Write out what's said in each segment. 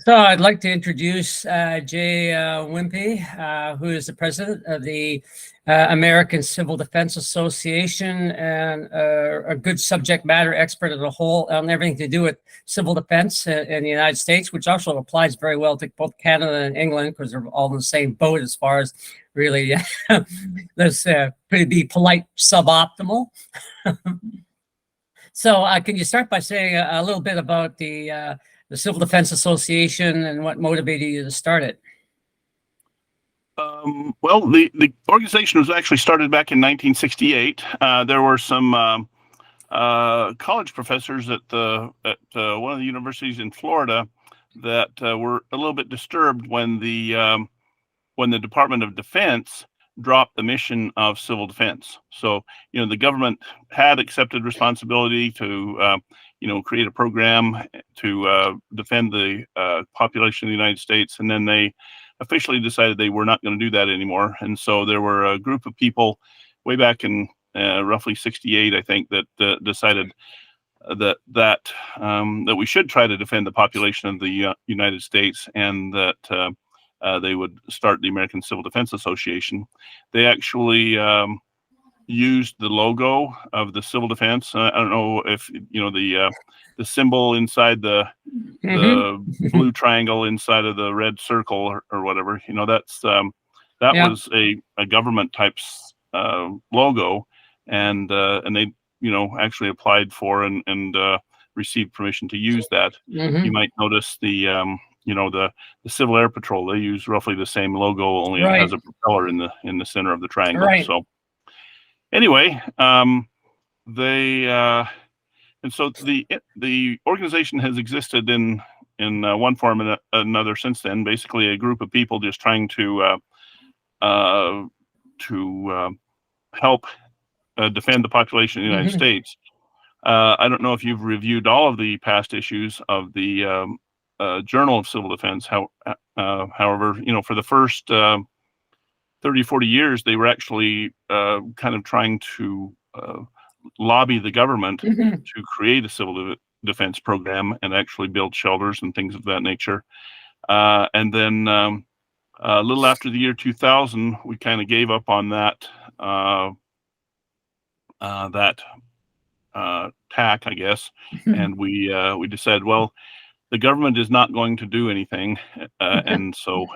So I'd like to introduce Jay Whimpey, who is the president of the American Civil Defense Association and a good subject matter expert as a whole on everything to do with civil defense in the United States, which also applies very well to both Canada and England because they're all in the same boat as far as really, let's be polite, suboptimal. So can you start by saying a little bit about the Civil Defense Association and what motivated you to start it? Well, the organization was actually started back in 1968. There were some college professors at one of the universities in Florida that were a little bit disturbed when the Department of Defense dropped the mission of civil defense. So, the government had accepted responsibility to create a program to defend the population of the United States, and then they officially decided they were not going to do that anymore. And so there were a group of people way back in roughly 68, I think, that decided that we should try to defend the population of the United States, and that they would start the American Civil Defense Association. They actually used the logo of the civil defense. I don't know if the symbol inside the blue triangle inside of the red circle or whatever. That was a government type logo, and they actually applied for and received permission to use that. You might notice the Civil Air Patrol, they use roughly the same logo, only it has a propeller in the center of the triangle. So anyway, so the organization has existed in one form and another since then. Basically, a group of people just trying to help defend the population of the United States. I don't know if you've reviewed all of the past issues of the Journal of Civil Defense. However, for the first 30, 40 years, they were actually kind of trying to lobby the government to create a civil defense program and actually build shelters and things of that nature. And then a little after the year 2000, we kind of gave up on that tack, I guess, and we decided, well, the government is not going to do anything, and so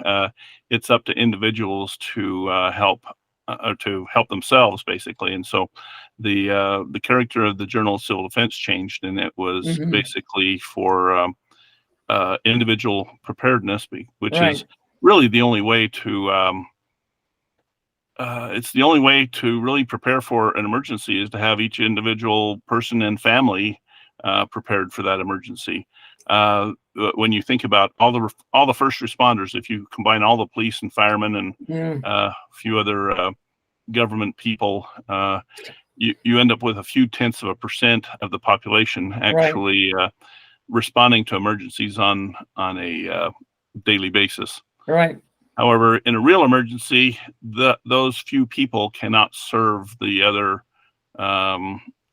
it's up to individuals to help themselves, basically. And so the character of the Journal of Civil Defense changed, and it was basically for individual preparedness, which is really the only way to. It's the only way to really prepare for an emergency is to have each individual person and family prepared for that emergency. When you think about all the first responders, if you combine all the police and firemen and a few other government people, you end up with a few tenths of a % of the population actually responding to emergencies on a daily basis. However, in a real emergency, those few people cannot serve the other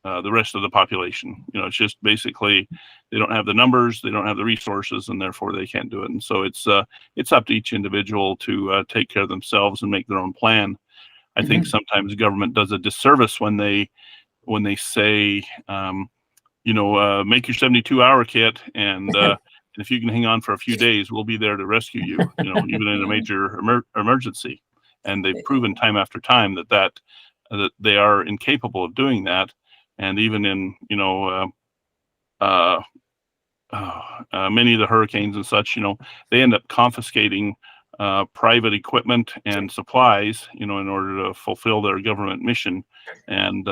the rest of the population. It's just basically they don't have the numbers, they don't have the resources, and therefore they can't do it. And so it's up to each individual to take care of themselves and make their own plan. I think sometimes government does a disservice when they say, make your 72-hour kit, and if you can hang on for a few days, we'll be there to rescue you. Even in a major emergency. And they've proven time after time that they are incapable of doing that. And even in many of the hurricanes and such, they end up confiscating private equipment and supplies, in order to fulfill their government mission, and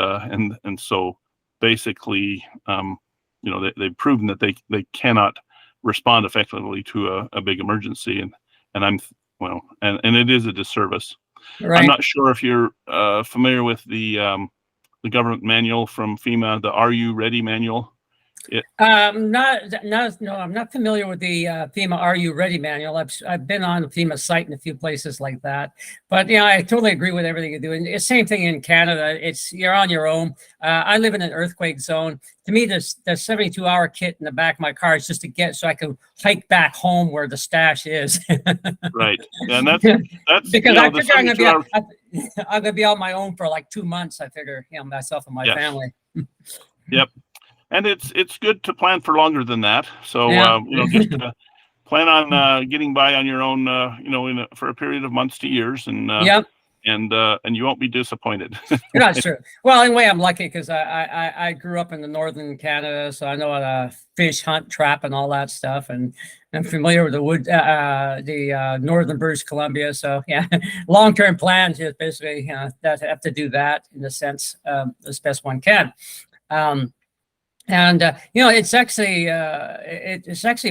so basically, they've proven that they cannot respond effectively to a big emergency, and it is a disservice. I'm not sure if you're familiar with the government manual from FEMA, the Are You Ready manual. No, I'm not familiar with the FEMA Are You Ready manual. I've been on the FEMA site in a few places like that, but I totally agree with everything you're doing. It's same thing in Canada. You're on your own. I live in an earthquake zone. To me, the 72-hour kit in the back of my car is just to get so I can hike back home where the stash is. Right, and that's because I figure I'm gonna be on my own for like 2 months. I figure, myself and my family. Yep. And it's good to plan for longer than that. So just plan on getting by on your own, for a period of months to years, and you won't be disappointed. That's true. Well, in a way, I'm lucky because I grew up in the northern Canada, so I know how to fish, hunt, trap, and all that stuff, and I'm familiar with the northern British Columbia. So long-term plans is basically that have to do that in a sense as best one can. It's actually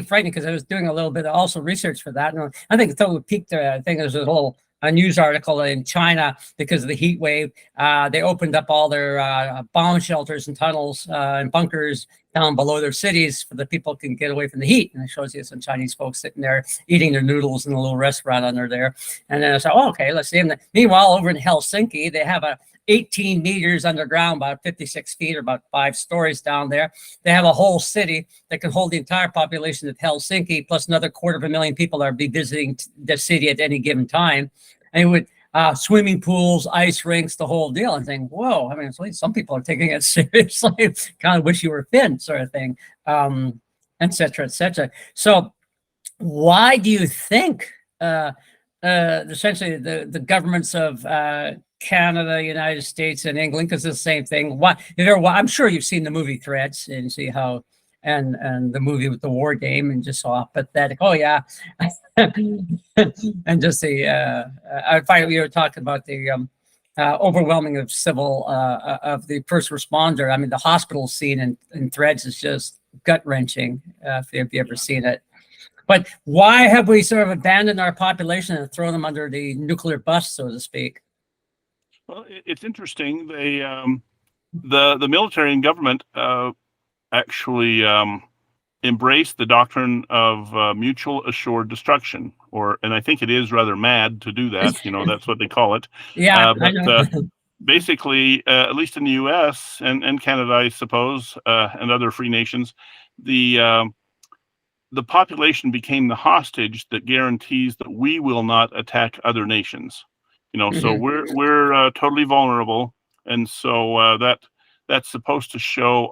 frightening because I was doing a little bit of also research for that, and I think it peaked. I think there's a news article in China because of the heat wave. They opened up all their bomb shelters and tunnels and bunkers down below their cities for the people can get away from the heat. And it shows you some Chinese folks sitting there eating their noodles in a little restaurant under there. And then I said, okay, let's see them. Meanwhile, over in Helsinki, they have 18 meters underground, about 56 feet or about 5 stories down there. They have a whole city that can hold the entire population of Helsinki, plus another 250,000 people that are be visiting the city at any given time. And with swimming pools, ice rinks, the whole deal. And saying, whoa, I mean, some people are taking it seriously. Kind of wish you were Finn, sort of thing, et cetera, et cetera. So why do you think essentially the governments of Canada, United States, and England, because it's the same thing. I'm sure you've seen the movie Threats and see how, and the movie with the war game, and just saw pathetic. Oh yeah, and just I find we were talking about the overwhelming of of the first responder. I mean, the hospital scene in Threads is just gut wrenching. If you've ever seen it. But why have we sort of abandoned our population and thrown them under the nuclear bus, so to speak? Well, it's interesting. The military and government actually embraced the doctrine of mutual assured destruction, and I think it is rather mad to do that. That's what they call it. Yeah, but basically, at least in the U.S. and Canada, I suppose, and other free nations, the population became the hostage that guarantees that we will not attack other nations. So we're totally vulnerable, and so that's supposed to show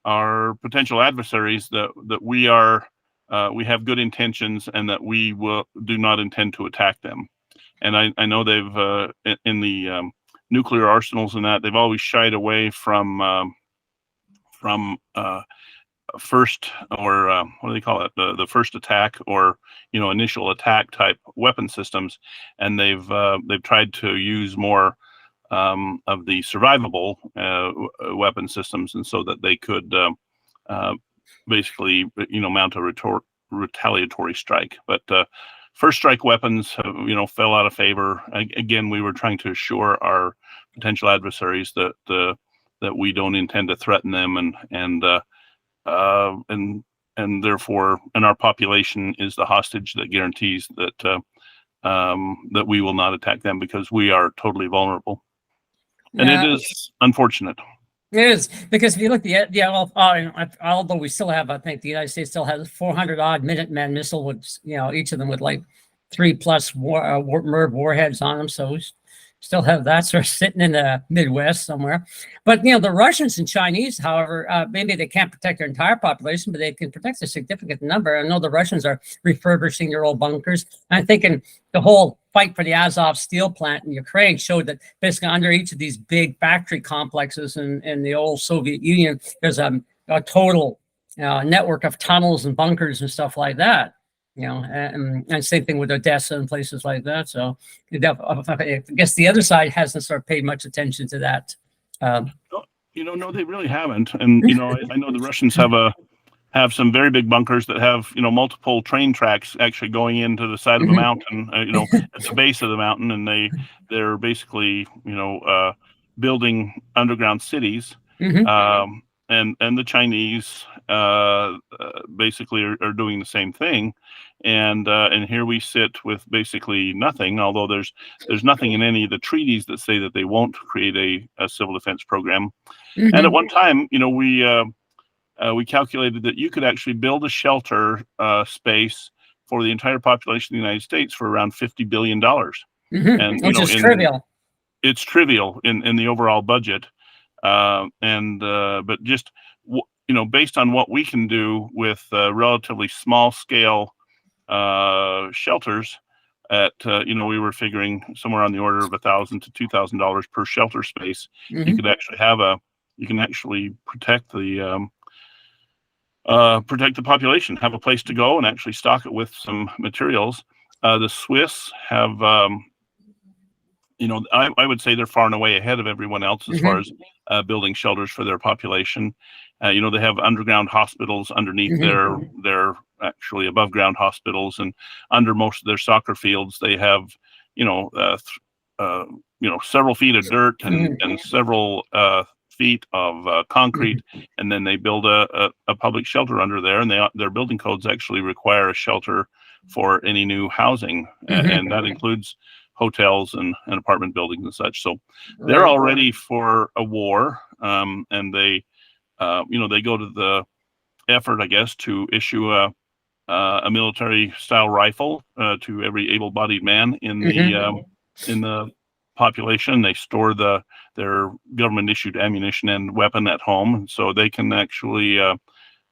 our potential adversaries that we have good intentions and that we do not intend to attack them. And I know they've in the nuclear arsenals and that they've always shied away from first, or what do they call it, the first attack, or initial attack type weapon systems, and they've tried to use more of the survivable weapon systems, and so that they could basically mount a retaliatory strike. But first strike weapons fell out of favor. Again, we were trying to assure our potential adversaries that we don't intend to threaten them, and therefore, our population is the hostage that guarantees that that we will not attack them because we are totally vulnerable. And it is unfortunate. It is, because if you look at although we still have, I think the United States still has 400 odd Minuteman missile with, each of them with like 3+ MIRV warheads on them. So we still have that sort of sitting in the Midwest somewhere. But, the Russians and Chinese, however, maybe they can't protect their entire population, but they can protect a significant number. I know the Russians are refurbishing their old bunkers. And I'm thinking the whole fight for the Azov steel plant in Ukraine showed that basically under each of these big factory complexes in the old Soviet Union, there's a total network of tunnels and bunkers and stuff like that. And same thing with Odessa and places like that. So I guess the other side hasn't sort of paid much attention to that. No, they really haven't. And I know the Russians have some very big bunkers that have multiple train tracks actually going into the side of a mountain, at the base of the mountain, and they're basically building underground cities. and the Chinese basically are doing the same thing, and here we sit with basically nothing. Although there's nothing in any of the treaties that say that they won't create a civil defense program. And at one time, we calculated that you could actually build a shelter space for the entire population of the United States for around $50 billion. And Which is trivial. It's trivial in the overall budget. But just based on what we can do with relatively small scale shelters, at we were figuring somewhere on the order of $1,000 to $2,000 per shelter space. You could actually protect the population, have a place to go, and actually stock it with some materials. The Swiss have. I would say they're far and away ahead of everyone else as far as building shelters for their population. They have underground hospitals underneath their actually above ground hospitals, and under most of their soccer fields, they have several feet of dirt and several feet of concrete, and then they build a public shelter under there, and their building codes actually require a shelter for any new housing, and that includes hotels and apartment buildings and such. So they're all ready for a war, and they go to the effort, I guess, to issue a military style rifle to every able-bodied man in the population. They store their government issued ammunition and weapon at home, so they can actually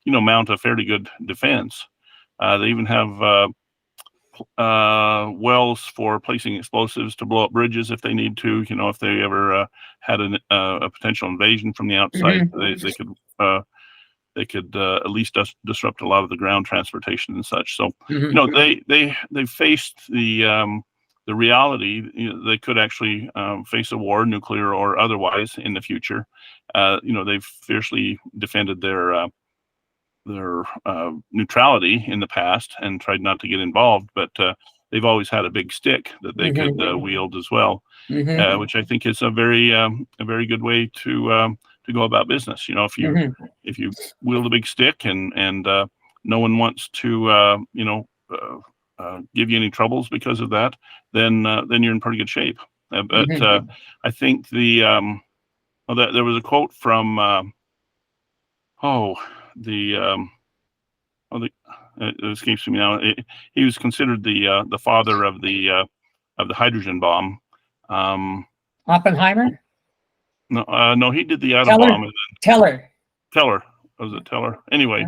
mount a fairly good defense. They even have wells for placing explosives to blow up bridges if they need to. If they ever had a potential invasion from the outside, they could at least disrupt a lot of the ground transportation and such. So they faced the reality. They could actually face a war, nuclear or otherwise, in the future. They've fiercely defended their neutrality in the past and tried not to get involved, but they've always had a big stick that they could wield as well, which I think is a very good way to go about business. If you wield a big stick and no one wants to give you any troubles because of that, then you're in pretty good shape. But I think there was a quote from it escapes me now. He was considered the father of the hydrogen bomb. Oppenheimer? No, he did the atom bomb. Teller. Was it Teller? Anyway,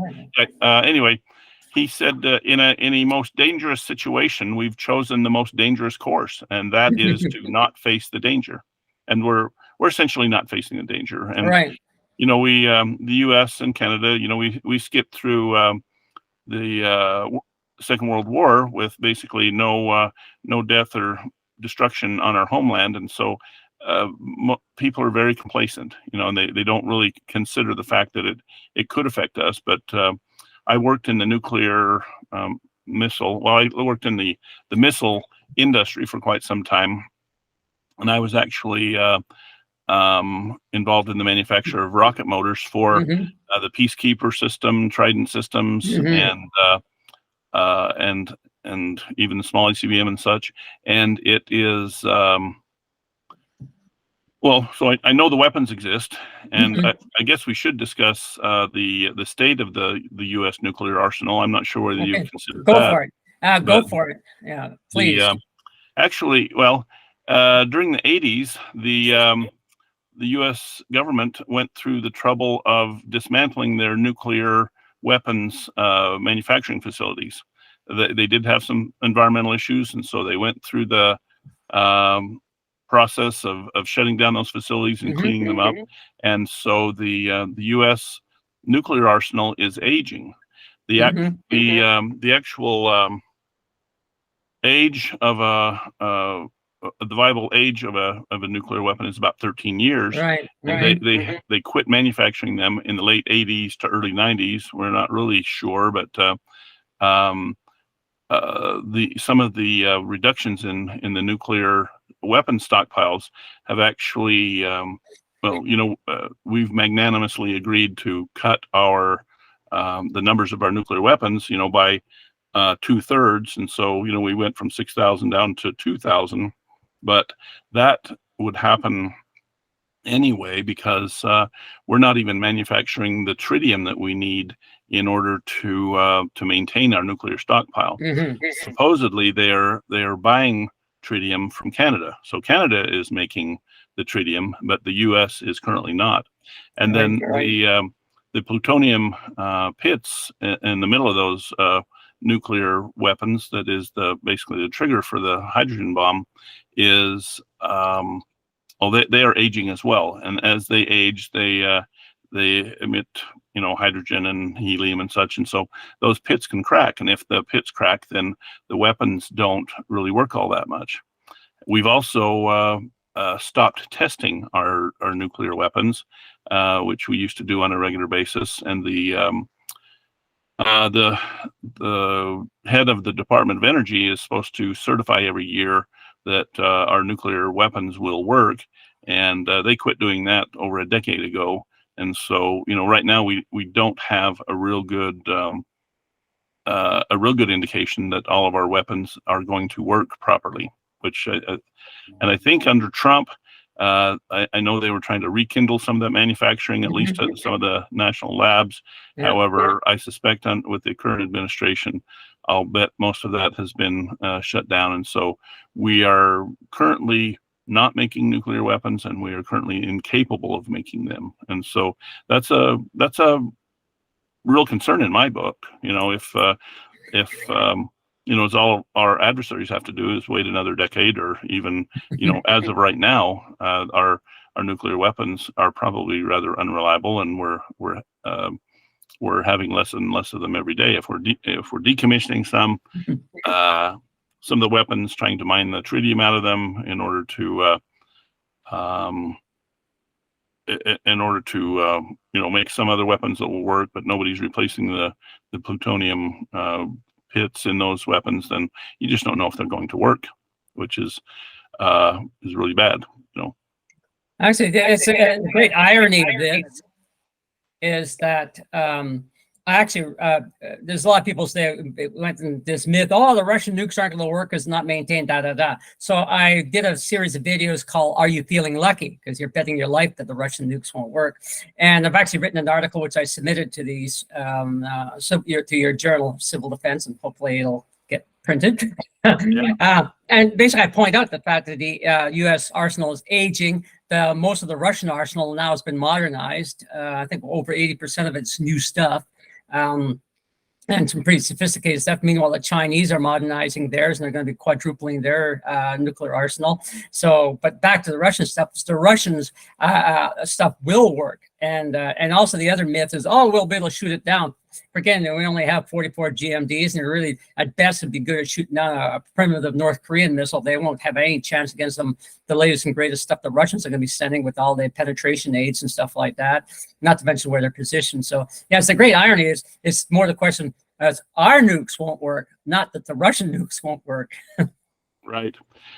he said in a most dangerous situation, we've chosen the most dangerous course, and that is to not face the danger. And we're essentially not facing the danger. And we the U.S. and Canada, we skipped through the Second World War with basically no death or destruction on our homeland, and so people are very complacent, and they don't really consider the fact that it could affect us. But I worked in the nuclear missile. Well, I worked in the missile industry for quite some time, and I was actually involved in the manufacture of rocket motors for the Peacekeeper system, Trident systems, and even the small ICBM and such. And it is so I know the weapons exist, and I guess we should discuss the state of the U.S. nuclear arsenal. I'm not sure whether you consider that. Go for it. Go for it. Yeah, please. During the 80s, the U.S. government went through the trouble of dismantling their nuclear weapons manufacturing facilities. They did have some environmental issues, and so they went through the process of shutting down those facilities and cleaning them up. And so the U.S. nuclear arsenal is aging. The actual age of the viable age of a nuclear weapon is about 13 years. Right. They quit manufacturing them in the late 80s to early 90s. We're not really sure, but some of the reductions in the nuclear weapon stockpiles have actually we've magnanimously agreed to cut the numbers of our nuclear weapons, by 2/3, and so we went from 6,000 down to 2,000, but that would happen anyway because we're not even manufacturing the tritium that we need in order to maintain our nuclear stockpile. Supposedly, they're buying tritium from Canada, so Canada is making the tritium, but the U.S. is currently not. And then the plutonium pits in the middle of those nuclear weapons, that is basically the trigger for the hydrogen bomb, is they are aging as well, and as they age, they emit hydrogen and helium and such, and so those pits can crack. And if the pits crack, then the weapons don't really work all that much. We've also stopped testing our nuclear weapons, which we used to do on a regular basis, and the head of the Department of Energy is supposed to certify every year that our nuclear weapons will work, and they quit doing that over a decade ago. And so, right now we don't have a real good indication that all of our weapons are going to work properly. And I think under Trump, I know they were trying to rekindle some of that manufacturing, at least at some of the national labs. Yeah. However, I suspect with the current administration, I'll bet most of that has been shut down. And so we are currently not making nuclear weapons, and we are currently incapable of making them. And so that's a real concern in my book. If as all our adversaries have to do is wait another decade, or even, as of right now, our nuclear weapons are probably rather unreliable, and we're having less and less of them every day. If we're decommissioning some of the weapons, trying to mine the tritium out of them in order to make some other weapons that will work, but nobody's replacing the plutonium pits in those weapons, then you just don't know if they're going to work, which is really bad. Actually, it's a great irony of this is that there's a lot of people say went in this myth, the Russian nukes aren't going to work because not maintained, So I did a series of videos called "Are You Feeling Lucky?" because you're betting your life that the Russian nukes won't work. And I've actually written an article which I submitted to these to your journal, Civil Defense, and hopefully it'll get printed. And basically, I point out the fact that the U.S. arsenal is aging. Most of the Russian arsenal now has been modernized. I think over 80% of it's new stuff. And some pretty sophisticated stuff. Meanwhile, the Chinese are modernizing theirs, and they're going to be quadrupling their nuclear arsenal. So, but back to the Russian stuff, the Russians stuff will work. And also the other myth is, we'll be able to shoot it down. Again, we only have 44 GMDs, and really, at best, would be good at shooting down a primitive North Korean missile. They won't have any chance against them. The latest and greatest stuff the Russians are going to be sending with all the penetration aids and stuff like that, not to mention where they're positioned. So, yeah, it's the great irony it's more the question as our nukes won't work, not that the Russian nukes won't work. Right.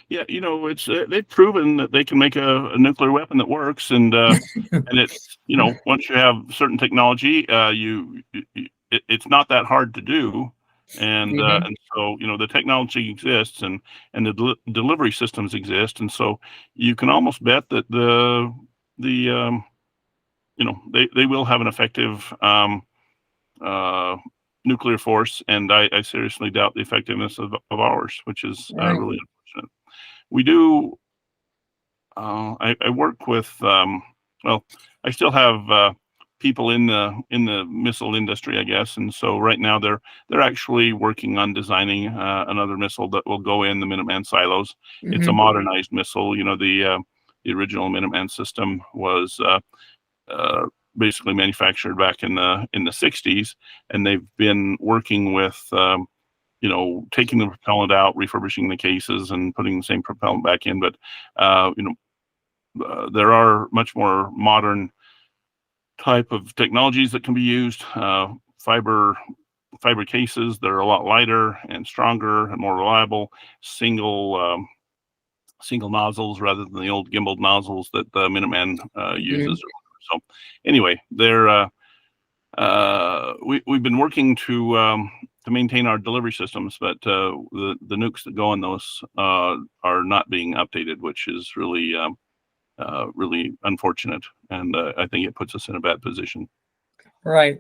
Yeah, it's they've proven that they can make a nuclear weapon that works, and it's once you have certain technology, it's not that hard to do, and so the technology exists, and the delivery systems exist, and so you can almost bet that they will have an effective nuclear force, and I seriously doubt the effectiveness of ours, which is really unfortunate. We do. I work with. I still have people in the missile industry, I guess, and so right now they're actually working on designing another missile that will go in the Minuteman silos. It's a modernized missile. The original Minuteman system was basically manufactured back in the 60s, and they've been working with taking the propellant out, refurbishing the cases, and putting the same propellant back in. But there are much more modern type of technologies that can be used. Fiber cases that are a lot lighter and stronger and more reliable. Single single nozzles rather than the old gimbaled nozzles that the Minuteman uses. Mm-hmm. So anyway, we've been working to maintain our delivery systems, but the nukes that go on those are not being updated, which is really unfortunate, and I think it puts us in a bad position. Right.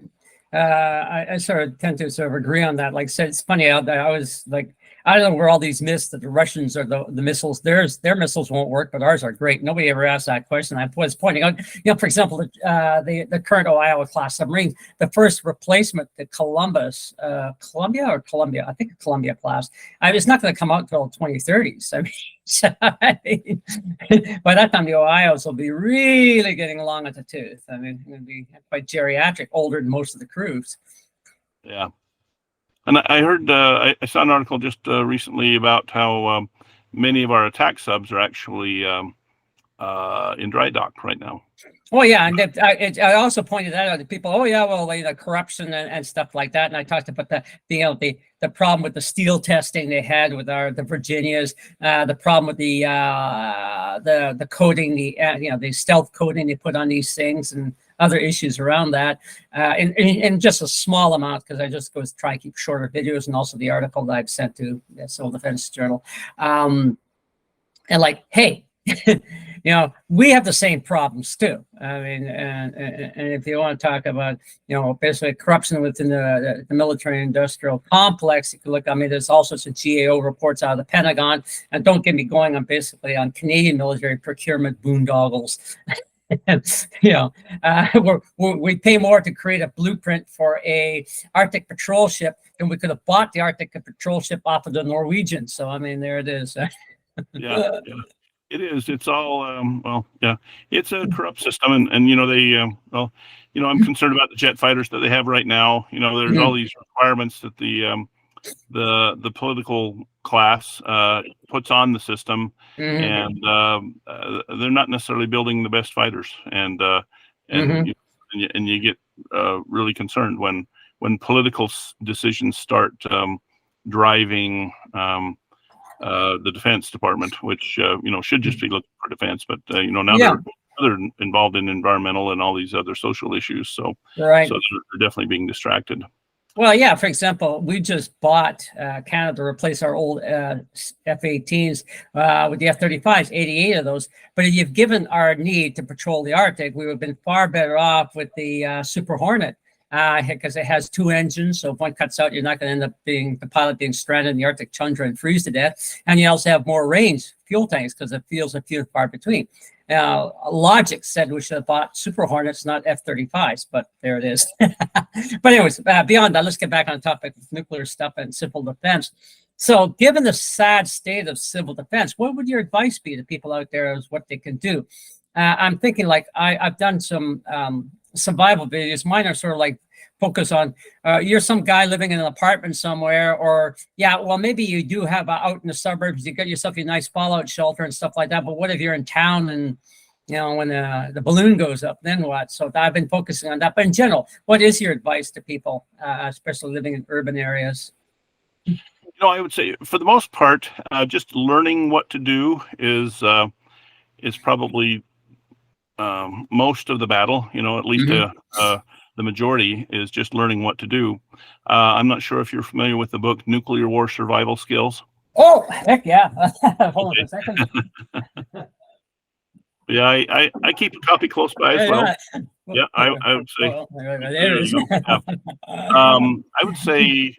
I sort of tend to sort of agree on that. Like I said, it's funny. I was like, I don't know where all these myths that the Russians are the missiles. Their missiles won't work, but ours are great. Nobody ever asked that question. I was pointing out, for example, the current Iowa class submarine, the first replacement, the Columbia, I think Columbia class. It's not going to come out until 2030s. I mean, by that time, the Ohios will be really getting long at the tooth. I mean, it'll be quite geriatric, older than most of the crews. Yeah. And I heard, I saw an article just recently about how many of our attack subs are actually in dry dock right now. Oh yeah, and I also pointed that out to people. Oh yeah, well, the corruption and stuff like that. And I talked about the problem with the steel testing they had with the Virginias, the problem with the coating, the stealth coating they put on these things, and other issues around that, in just a small amount, because I just go try and keep shorter videos, and also the article that I've sent to the Civil Defense Journal, and like, hey. We have the same problems too. I mean, and if you want to talk about, basically corruption within the military-industrial complex, you can look. I mean, there's all sorts of GAO reports out of the Pentagon, and don't get me going on basically on Canadian military procurement boondoggles. We pay more to create a blueprint for a Arctic patrol ship than we could have bought the Arctic patrol ship off of the Norwegians. So I mean, there it is. Yeah. It is. It's all it's a corrupt system, and they I'm concerned about the jet fighters that they have right now. There's all these requirements that the political class puts on the system, and they're not necessarily building the best fighters, and you get really concerned when political decisions start driving the Defense Department, which should just be looking for defense, but now they're involved in environmental and all these other social issues. So right. So they're definitely being distracted. Well, yeah. For example, we just bought Canada to replace our old F-18s with the F-35s, 88 of those. But if you've given our need to patrol the Arctic, we would have been far better off with the Super Hornet. Because it has two engines, so if one cuts out, you're not going to end up the pilot being stranded in the Arctic tundra and freeze to death. And you also have more range, fuel tanks, because the fuels are few and far between. Logic said we should have bought Super Hornets, not F-35s, but there it is. But anyways, beyond that, let's get back on topic of nuclear stuff and civil defense. So given the sad state of civil defense, what would your advice be to people out there as what they can do? I'm thinking, like, I've done some survival videos. Mine are sort of like focus on you're some guy living in an apartment somewhere, or maybe you do have out in the suburbs, you got yourself a nice fallout shelter and stuff like that. But what if you're in town and when the balloon goes up, then what? So I've been focusing on that. But in general, what is your advice to people, especially living in urban areas? I would say for the most part, just learning what to do is probably most of the battle. At least the majority is just learning what to do. I'm not sure if you're familiar with the book Nuclear War Survival Skills. Oh, heck yeah. Hold on a second. Yeah, I keep a copy close by as well. Yeah, I would say. There it is. I would say,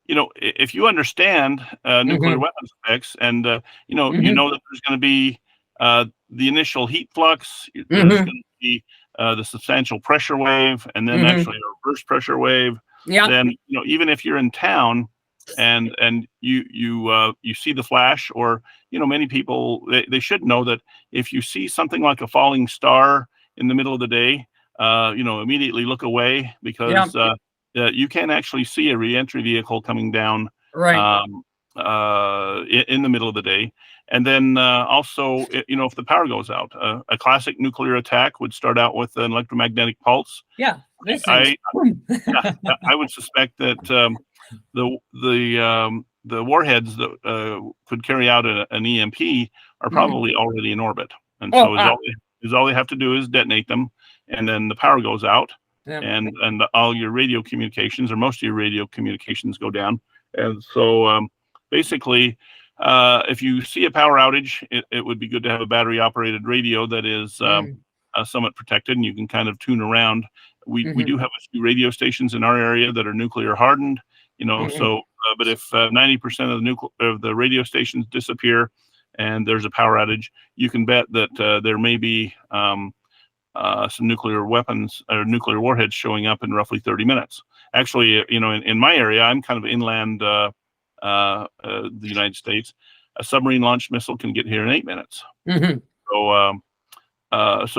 if you understand nuclear weapons effects, and you know that there's going to be the initial heat flux, there's going to be the substantial pressure wave, and then actually a reverse pressure wave. Yeah. Then even if you're in town and you see the flash, or many people they should know that if you see something like a falling star in the middle of the day, immediately look away, because you can actually see a reentry vehicle coming down in the middle of the day. And then also, if the power goes out, a classic nuclear attack would start out with an electromagnetic pulse. Yeah, I would suspect that the the warheads that could carry out an EMP are probably already in orbit, and so all they have to do is detonate them, and then the power goes out, and all your radio communications, or most of your radio communications, go down. And so basically, if you see a power outage, it would be good to have a battery operated radio that is somewhat protected, and you can kind of tune around. We do have a few radio stations in our area that are nuclear hardened, so but if 90% of the radio stations disappear and there's a power outage, you can bet that there may be some nuclear weapons or nuclear warheads showing up in roughly 30 minutes. Actually, in my area, I'm kind of inland the United States. A submarine launched missile can get here in 8 minutes. So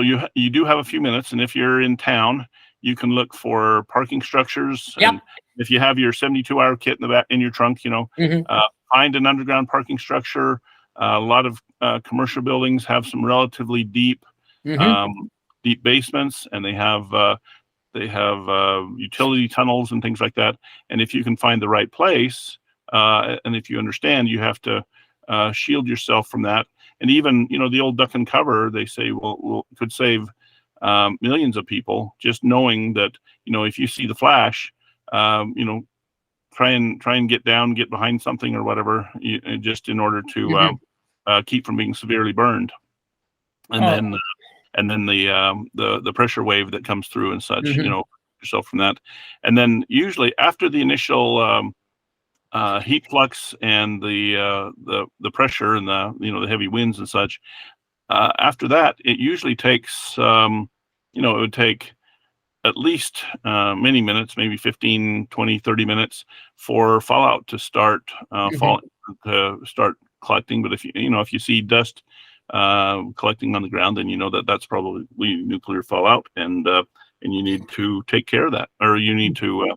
you do have a few minutes, and if you're in town, you can look for parking structures. And if you have your 72-hour kit in the back in your trunk, find an underground parking structure. A lot of commercial buildings have some relatively deep basements, and they have utility tunnels and things like that. And if you can find the right place, and if you understand, you have to shield yourself from that. And even, the old duck and cover, they say, could save millions of people, just knowing that, if you see the flash, try and get behind something or whatever, just in order to keep from being severely burned. And then the pressure wave that comes through and such, yourself from that. And then usually after the initial heat flux and the pressure and the heavy winds and such, after that, it usually takes it would take at least many minutes, maybe 15, 20, 30 minutes for fallout to start collecting. But if you see dust collecting on the ground, then that's probably nuclear fallout, and you need to take care of that, or you need to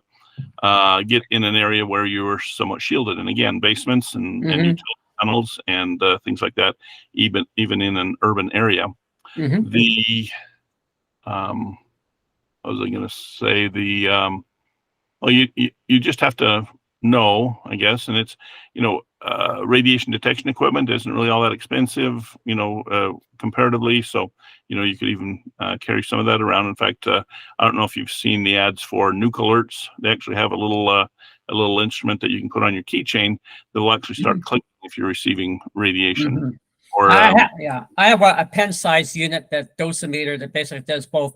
get in an area where you're somewhat shielded. And again, basements and utility tunnels and things like that, even in an urban area. What was I going to say? You just have to know, I guess, and it's radiation detection equipment isn't really all that expensive, comparatively. So you could even carry some of that around. In fact, I don't know if you've seen the ads for nuke alerts. They actually have a little instrument that you can put on your keychain that will actually start clicking if you're receiving radiation. Or I have a pen-sized unit, that dosimeter, that basically does both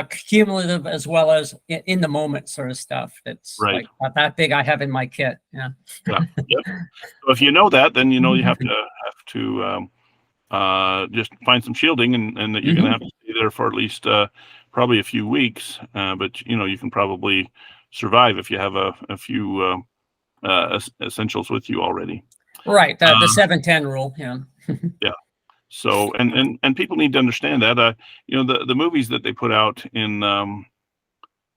cumulative as well as in the moment sort of stuff. That's right. Like about that big. I have in my kit. Yeah. Yep. So if you know that, then you have to just find some shielding, and that you're going to have to stay there for at least probably a few weeks. But you can probably survive if you have a few essentials with you already. Right, the 7-10 rule. Yeah. Yeah. So and people need to understand that the movies that they put out in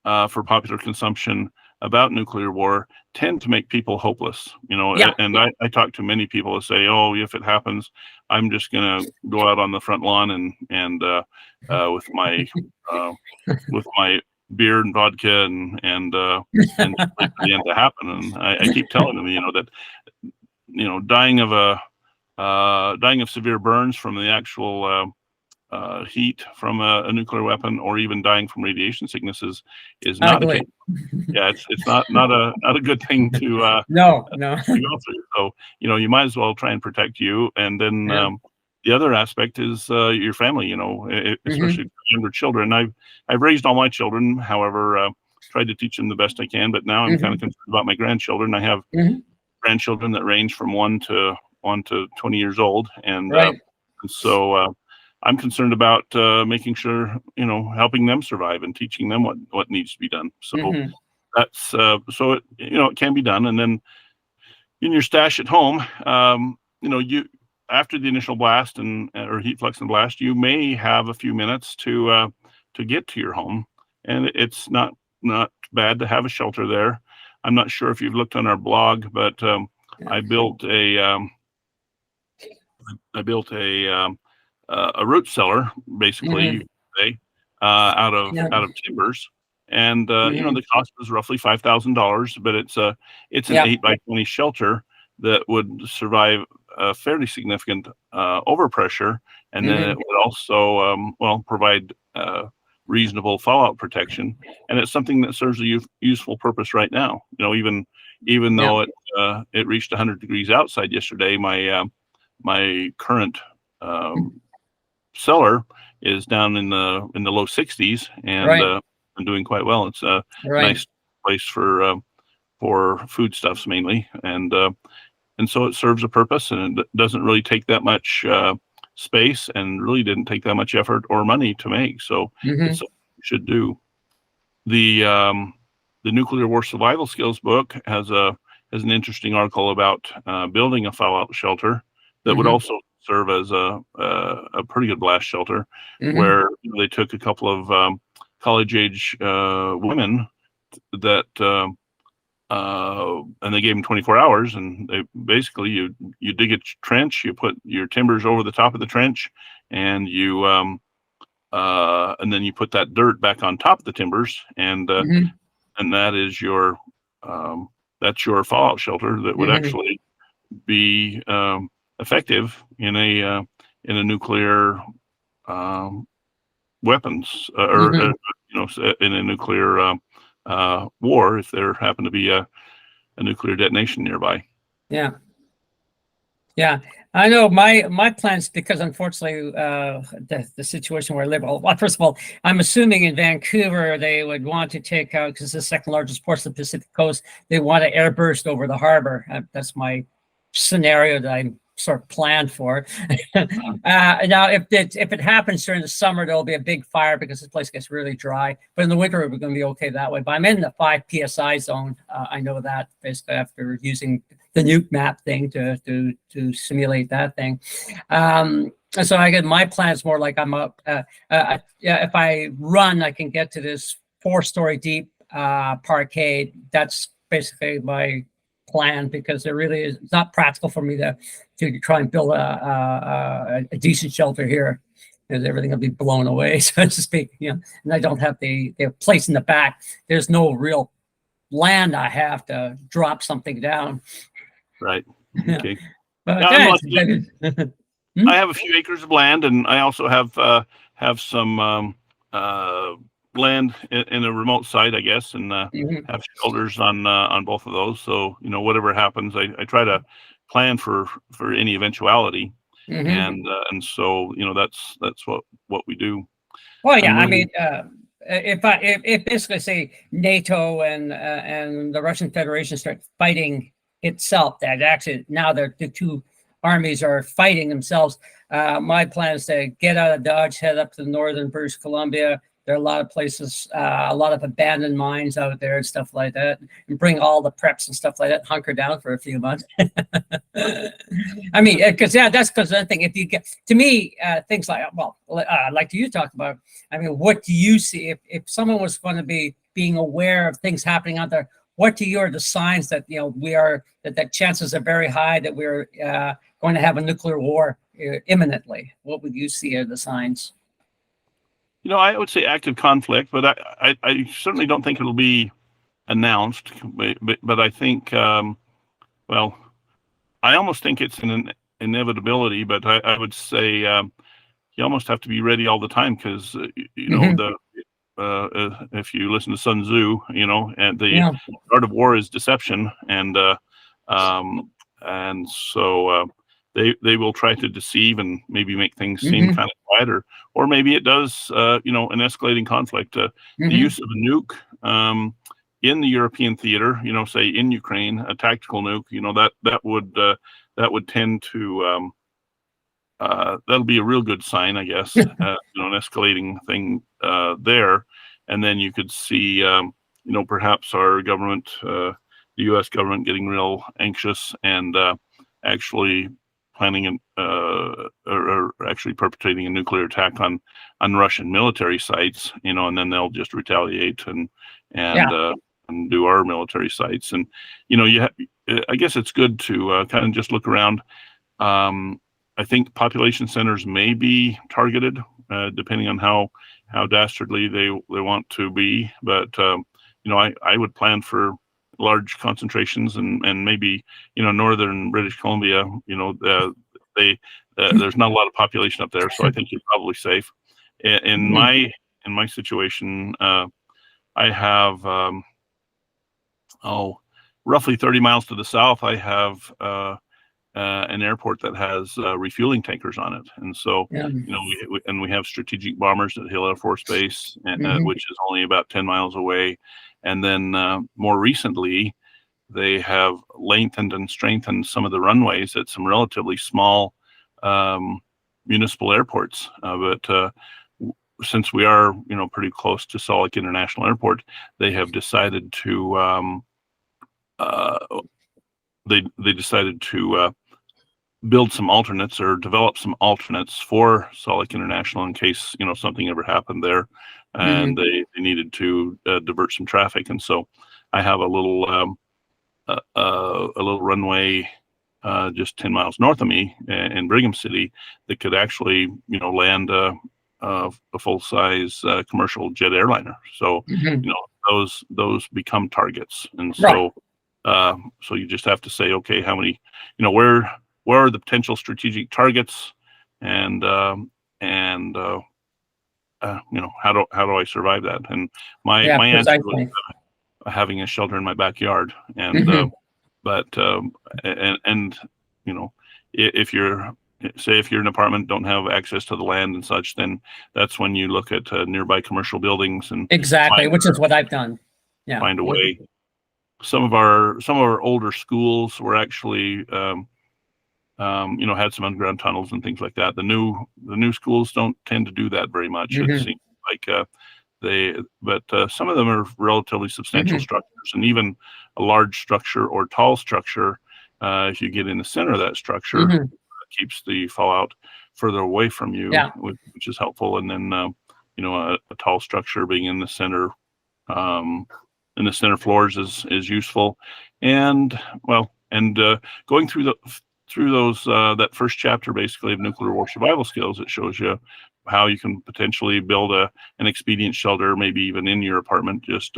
for popular consumption about nuclear war tend to make people hopeless. And I talk to many people that say, "Oh, if it happens, I'm just gonna go out on the front lawn and with my beer and vodka and wait for the end to happen." And I keep telling them, that dying of severe burns from the actual heat from a nuclear weapon, or even dying from radiation sicknesses, is not a it's not a good thing to no to go through. So you might as well try and protect you, and then the other aspect is your family. Especially younger children. I've raised all my children, however, tried to teach them the best I can, but now I'm kind of concerned about my grandchildren. I have grandchildren that range from 1 to 20 years old, and so I'm concerned about making sure helping them survive and teaching them what needs to be done. So that's so it can be done. And then in your stash at home, you after the initial blast or heat flux and blast, you may have a few minutes to get to your home, and it's not bad to have a shelter there. I'm not sure if you've looked on our blog, but I built a root cellar, basically, out of timbers, and the cost was roughly $5,000, but it's an Yeah. 8x20 shelter that would survive a fairly significant overpressure, and then it would also provide reasonable fallout protection. And it's something that serves a useful purpose right now. Even though it reached 100 degrees outside yesterday, my current cellar is down in the low 60s, and I'm doing quite well. It's a nice place for foodstuffs mainly, and so it serves a purpose, and it doesn't really take that much space, and really didn't take that much effort or money to make. So it's something you should do. The Nuclear War Survival Skills book has an interesting article about building a fallout shelter that would also serve as a pretty good blast shelter, where they took a couple of college-age women that and they gave them 24 hours, and they basically you dig a trench, you put your timbers over the top of the trench, and and then you put that dirt back on top of the timbers, and that is your that's your fallout shelter that would actually be effective in a nuclear weapons, or in a nuclear war, if there happened to be a nuclear detonation nearby. Yeah, I know my plans, because unfortunately the situation where I live. Well, first of all, I'm assuming in Vancouver they would want to take out, because it's the second largest port of the Pacific coast, they want to airburst over the harbor. That's my scenario that I'm sort of planned for. Now, if it happens during the summer, there'll be a big fire because this place gets really dry. But in the winter, we're going to be okay that way. But I'm in the 5 psi zone. I know that basically after using the nuke map thing to simulate that thing. So I get my plans more like I'm up. If I run, I can get to this 4-story deep parkade. That's basically my plan, because it really is not practical for me to try and build a decent shelter here, because everything will be blown away, so to speak. And I don't have the place in the back. There's no real land I have to drop something down. Right. Okay. But I have a few acres of land, and I also have some land in a remote site, I guess, and have shelters on both of those. So whatever happens, I try to plan for any eventuality, and so that's what we do. Well, yeah, I mean, if basically say NATO and the Russian Federation start fighting itself, that actually now the two armies are fighting themselves. My plan is to get out of Dodge, head up to the northern British Columbia. There are a lot of places, a lot of abandoned mines out there and stuff like that, and bring all the preps and stuff like that, hunker down for a few months. I mean, because that's because the thing. If you get to me, things like like you talked about. I mean, what do you see if someone was going to be being aware of things happening out there? What to you are the signs that that chances are very high that we're going to have a nuclear war imminently? What would you see are the signs? I would say active conflict, but I certainly don't think it'll be announced. But I think, I almost think it's an inevitability. But I would say you almost have to be ready all the time, because if you listen to Sun Tzu, and the art of war is deception, and so they will try to deceive and maybe make things seem kind of quiet, or maybe it does, an escalating conflict. The use of a nuke in the European theater, say in Ukraine, a tactical nuke, that would tend to that'll be a real good sign, I guess. An escalating thing there, and then you could see, perhaps our government, the U.S. government, getting real anxious and actually planning or actually perpetrating a nuclear attack on Russian military sites, and then they'll just retaliate and do our military sites. And I guess it's good to kind of just look around. I think population centers may be targeted, depending on how how dastardly they want to be, but I would plan for large concentrations and maybe northern British Columbia. They there's not a lot of population up there, so I think you're probably safe. In my situation, I have roughly 30 miles to the south. I have an airport that has refueling tankers on it, and so we have strategic bombers at Hill Air Force Base, which is only about 10 miles away. And then more recently, they have lengthened and strengthened some of the runways at some relatively small municipal airports. But since we are, pretty close to Salt Lake International Airport, they have decided to build some alternates or develop some alternates for Salt Lake International in case something ever happened there, and they needed to divert some traffic. And so I have a little runway just 10 miles north of me in Brigham City that could actually land a full-size commercial jet airliner. So those become targets, and so so you just have to say, okay, how many, where are the potential strategic targets, and how do I survive that? And my answer was having a shelter in my backyard, and if you're in an apartment, don't have access to the land and such, then that's when you look at nearby commercial buildings and which is what I've done. Yeah, find a way. Some of our older schools were actually had some underground tunnels and things like that. The new schools don't tend to do that very much. It seems like but some of them are relatively substantial structures, and even a large structure or tall structure, if you get in the center of that structure, keeps the fallout further away from you, which is helpful. And then a tall structure being in the center floors is useful. And going through those that first chapter basically of nuclear war survival skills, it shows you how you can potentially build an expedient shelter, maybe even in your apartment. Just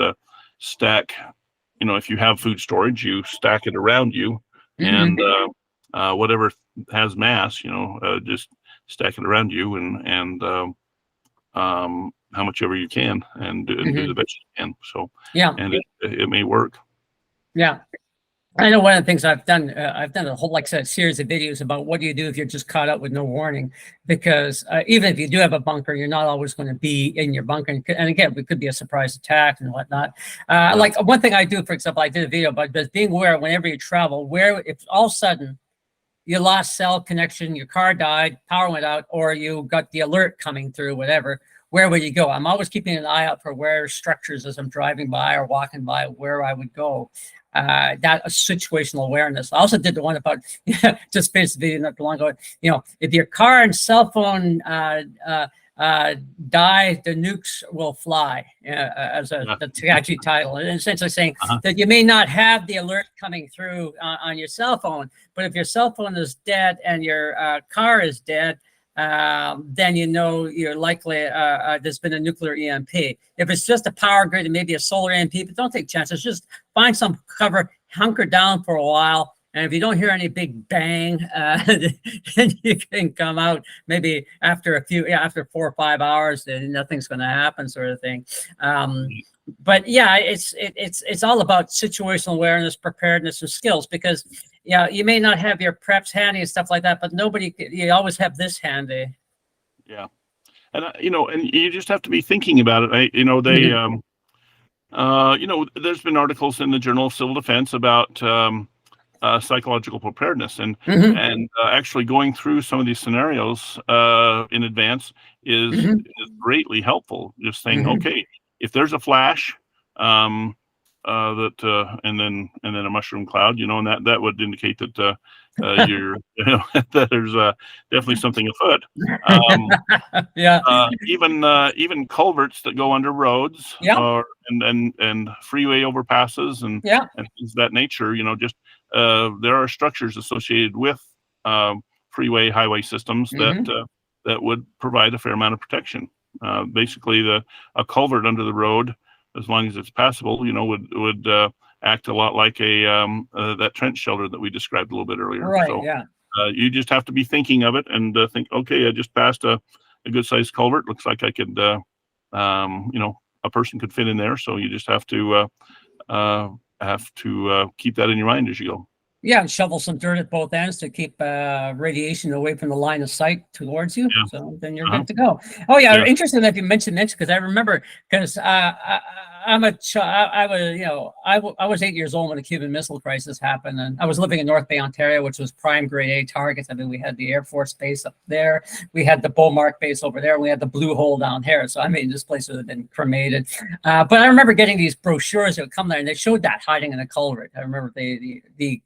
stack, if you have food storage, you stack it around you, and whatever has mass, just stack it around you, and how much ever you can, and do the best you can. So and it may work. Yeah. I know one of the things I've done a whole series of videos about what do you do if you're just caught up with no warning, because even if you do have a bunker, you're not always going to be in your bunker. And again, it could be a surprise attack and whatnot. Like one thing I do, for example, I did a video about being aware whenever you travel, where if all of a sudden you lost cell connection, your car died, power went out, or you got the alert coming through, whatever, where would you go? I'm always keeping an eye out for where structures as I'm driving by or walking by, where I would go. That situational awareness. I also did the one about just finished the video not too long ago. If your car and cell phone die, the nukes will fly. As the catchy title, and essentially saying that you may not have the alert coming through on your cell phone, but if your cell phone is dead and your car is dead, then you're likely there's been a nuclear EMP. If it's just a power grid and maybe a solar EMP, but don't take chances. Just find some cover, hunker down for a while, and if you don't hear any big bang, then you can come out maybe after 4 or 5 hours. Then nothing's going to happen, sort of thing. But yeah, it's all about situational awareness, preparedness, and skills, because you may not have your preps handy and stuff like that, but you always have this handy. Yeah. And and you just have to be thinking about it. There's been articles in the Journal of Civil Defense about psychological preparedness, and actually going through some of these scenarios in advance is greatly helpful. Just saying, okay, if there's a flash, and then a mushroom cloud, and that would indicate that you're that there's definitely something afoot. Even culverts that go under roads, and freeway overpasses and things of that nature. There are structures associated with highway systems that would provide a fair amount of protection. Basically, a culvert under the road, as long as it's passable, would act a lot like that trench shelter that we described a little bit earlier. Right. So Yeah. you just have to be thinking of it and think, okay, I just passed a good sized culvert. Looks like I could, a person could fit in there. So you just have to keep that in your mind as you go. Yeah, and shovel some dirt at both ends to keep radiation away from the line of sight towards you. Yeah. So then you're good to go. Oh yeah, Yeah. interesting that you mentioned this, because I remember, because I was 8 years old when the Cuban Missile Crisis happened, and I was living in North Bay, Ontario, which was prime grade A targets. I mean, we had the Air Force base up there, we had the Beaumark base over there, we had the Blue Hole down here. So I mean, this place would have been cremated. But I remember getting these brochures that would come there, and they showed that hiding in a culvert. I remember the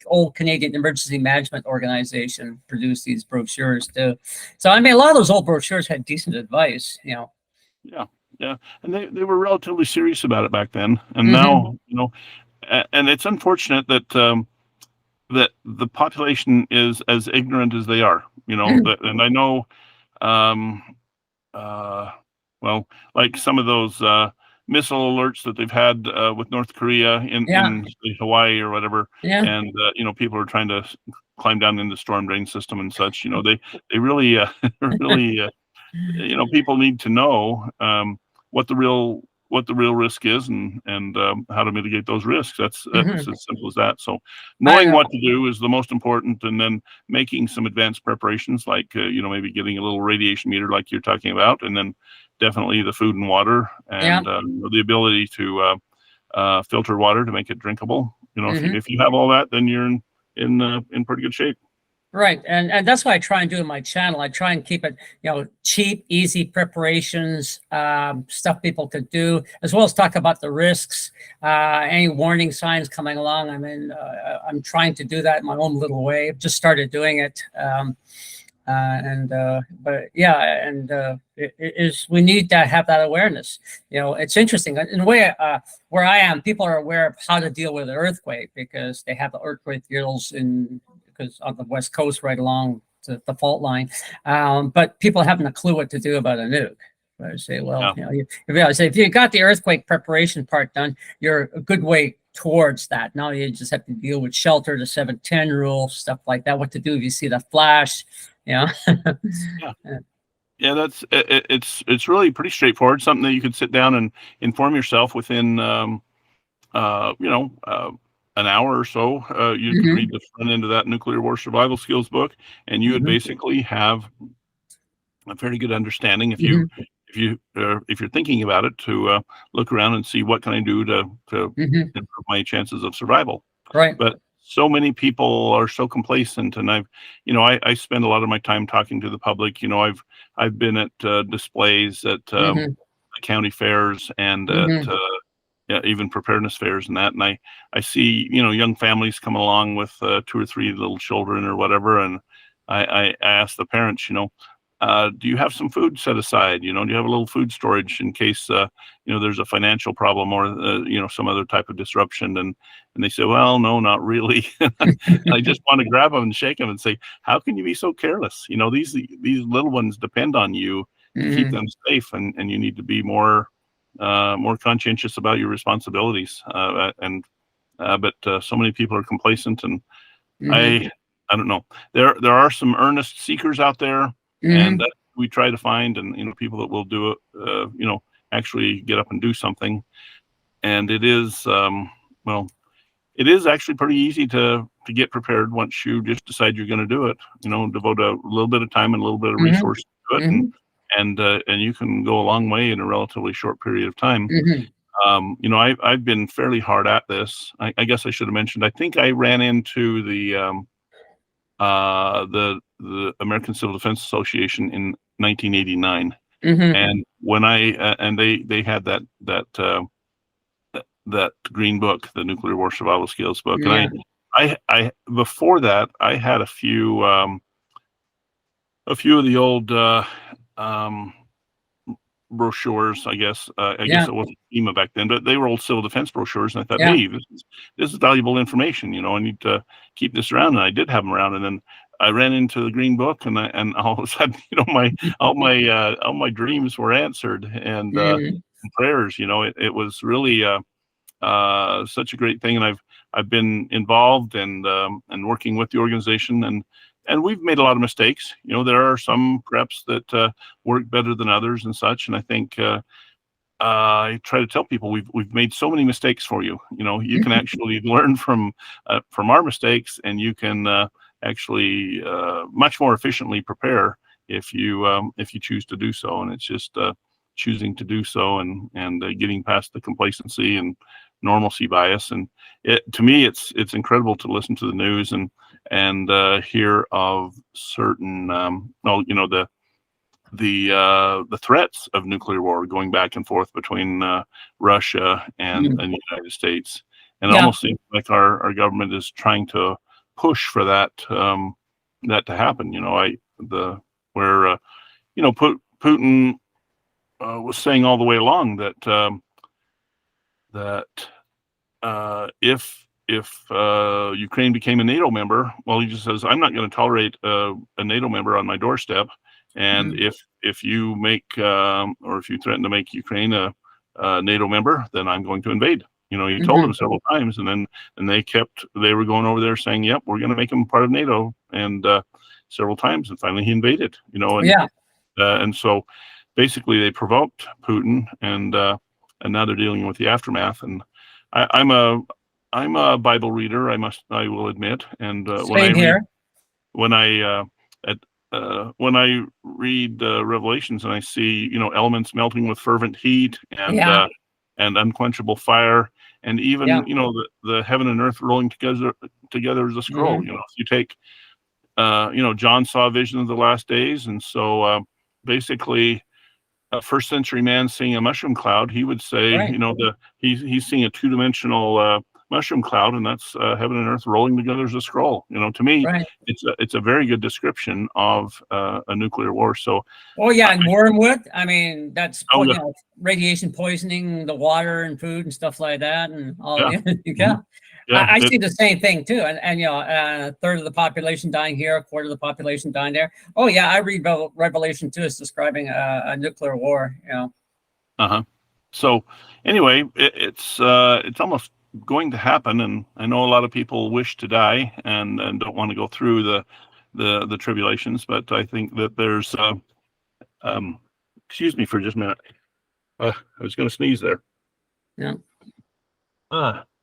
old Canadian Emergency Management Organization produced these brochures too. So I mean, a lot of those old brochures had decent advice, Yeah, and they were relatively serious about it back then, and now, and it's unfortunate that that the population is as ignorant as they are, and I know, well, like some of those missile alerts that they've had with North Korea in Hawaii or whatever, and people are trying to climb down in the storm drain system and such. They really really people need to know what the real risk is and how to mitigate those risks. That's as simple as that. So knowing what to do is the most important, and then making some advanced preparations, like maybe getting a little radiation meter like you're talking about, and then definitely the food and water, and the ability to filter water to make it drinkable. If you have all that, then you're in pretty good shape. Right. And that's what I try and do in my channel. I try and keep it, cheap, easy preparations, stuff people could do, as well as talk about the risks, any warning signs coming along. I mean, I'm trying to do that in my own little way. I've just started doing it. We need to have that awareness. It's interesting in a way, where I am, people are aware of how to deal with an earthquake, because they have the earthquake drills because on the West Coast, right along the fault line. But people haven't a clue what to do about a nuke. I say, well, if you got the earthquake preparation part done, you're a good way towards that. Now you just have to deal with shelter, the 710 rule, stuff like that. What to do if you see the flash, Yeah, that's it's really pretty straightforward. Something that you could sit down and inform yourself within, an hour or so. You could read the front end of that nuclear war survival skills book, and you would basically have a very good understanding, if you're thinking about it, to look around and see what can I do to improve my chances of survival. Right. But so many people are so complacent, and I spend a lot of my time talking to the public. I've been at displays at county fairs and at even preparedness fairs and that, and I see young families coming along with 2 or 3 little children or whatever, and I ask the parents, do you have some food set aside? Do you have a little food storage in case there's a financial problem or some other type of disruption? And they say, well, no, not really. I just want to grab them and shake them and say, how can you be so careless? These little ones depend on you to keep them safe, and you need to be more conscientious about your responsibilities. But so many people are complacent, and I don't know. There are some earnest seekers out there, and that we try to find, and people that will do it, actually get up and do something. And it is it is actually pretty easy to get prepared once you just decide you're going to do it. Devote a little bit of time and a little bit of resources to it, and you can go a long way in a relatively short period of time. I've been fairly hard at this. I guess I should have mentioned, I think I ran into the American Civil Defense Association in 1989, and when they had that green book, the Nuclear War Survival Skills book, and I before that I had a few of the old brochures, I guess. I guess it wasn't FEMA back then, but they were old civil defense brochures, and I thought, hey, this is valuable information. I need to keep this around, and I did have them around. And then I ran into the green book, and all of a sudden, all my dreams were answered, Mhm. and prayers. It was really such a great thing, and I've been involved and working with the organization, and we've made a lot of mistakes. There are some preps that work better than others and such, and I think I try to tell people we've made so many mistakes for you. You can actually learn from our mistakes, and you can actually much more efficiently prepare if you choose to do so. And it's just choosing to do so, and getting past the complacency and normalcy bias. And to me, it's incredible to listen to the news and hear of certain the threats of nuclear war going back and forth between Russia and the United States. And it Yeah. almost seems like our government is trying to push for that that to happen. Putin was saying all the way along that if Ukraine became a NATO member, well, he just says, I'm not going to tolerate a NATO member on my doorstep. And if you make or if you threaten to make Ukraine a NATO member, then I'm going to invade. He told them several times, and then they were going over there saying, "Yep, we're going to make them part of NATO," and several times, and finally he invaded. And so basically they provoked Putin, and now they're dealing with the aftermath. And I'm a Bible reader, I will admit, and when I read Revelations and I see elements melting with fervent heat and unquenchable fire, and even the heaven and earth rolling together as a scroll. If you take John saw a vision of the last days, and so basically a first century man seeing a mushroom cloud, he would say, he's seeing a two-dimensional mushroom cloud, and that's heaven and earth rolling together as a scroll. To me, it's a very good description of a nuclear war. So, and wormwood. I mean, that's radiation poisoning the water and food and stuff like that, and all. I see the same thing too. And a third of the population dying here, a quarter of the population dying there. Oh yeah, I read Revelation 2 as describing a nuclear war. So anyway, it's almost going to happen, and I know a lot of people wish to die and don't want to go through the tribulations, but I think that there's excuse me for just a minute. I was going to sneeze there.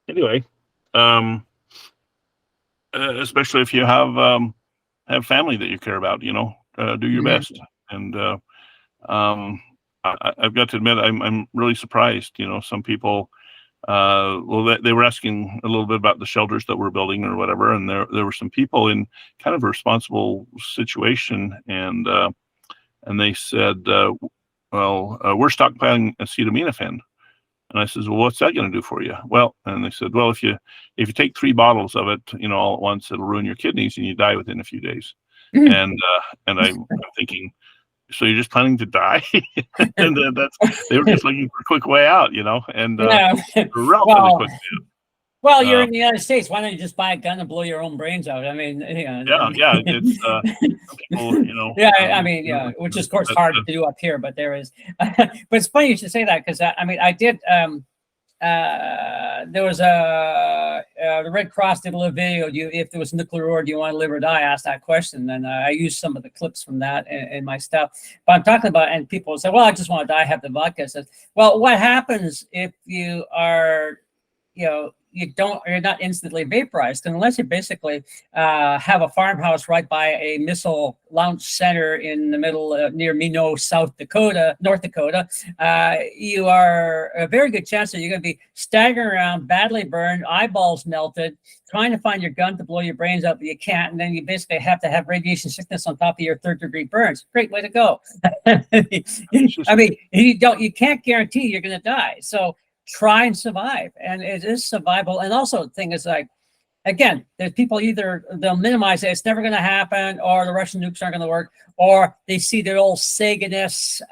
Anyway, especially if you have family that you care about, do your best. And I've got to admit, I'm really surprised. Some people, they were asking a little bit about the shelters that we're building or whatever, and there were some people in kind of a responsible situation, and they said, we're stockpiling acetaminophen. And I says, well, what's that going to do for you? Well, and they said, well, if you take 3 bottles of it, all at once, it'll ruin your kidneys and you die within a few days. And I'm thinking, so you're just planning to die? And they were just looking for a quick way out, and relatively quick. Well, you're in the United States. Why don't you just buy a gun and blow your own brains out? I mean, it's people, I mean, which is of course hard to do up here, but there is. But it's funny you should say that, because I mean, I did. There was the Red Cross did a little video. If there was nuclear war, do you want to live or die? I asked that question, and I used some of the clips from that in my stuff. But I'm talking about, and people say, well, I just want to die, have the vodka. Says, well, what happens if you are, you're not instantly vaporized, unless you basically have a farmhouse right by a missile launch center in the middle near Minot, North Dakota. You are a very good chance that you're going to be staggering around, badly burned, eyeballs melted, trying to find your gun to blow your brains out, but you can't, and then you basically have to have radiation sickness on top of your 3rd-degree burns. Great way to go. I mean, you can't guarantee you're going to die, so try and survive. And it is survival. And also the thing is, like, again, there's people, either they'll minimize it, it's never going to happen, or the Russian nukes aren't going to work, or they see the old Saganists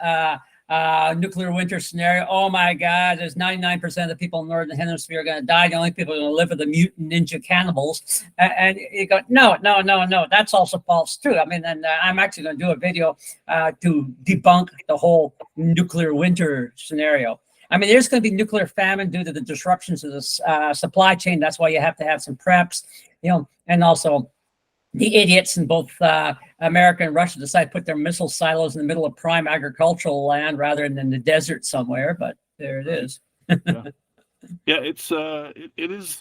nuclear winter scenario. Oh my God, there's 99% of the people in the Northern Hemisphere are going to die. The only people going to live are the mutant ninja cannibals. And you go, no, that's also false too. I mean, and I'm actually going to do a video to debunk the whole nuclear winter scenario. I mean, there's going to be nuclear famine due to the disruptions of the supply chain. That's why you have to have some preps, and also the idiots in both America and Russia decide to put their missile silos in the middle of prime agricultural land rather than in the desert somewhere. But there it is. Yeah, it's it is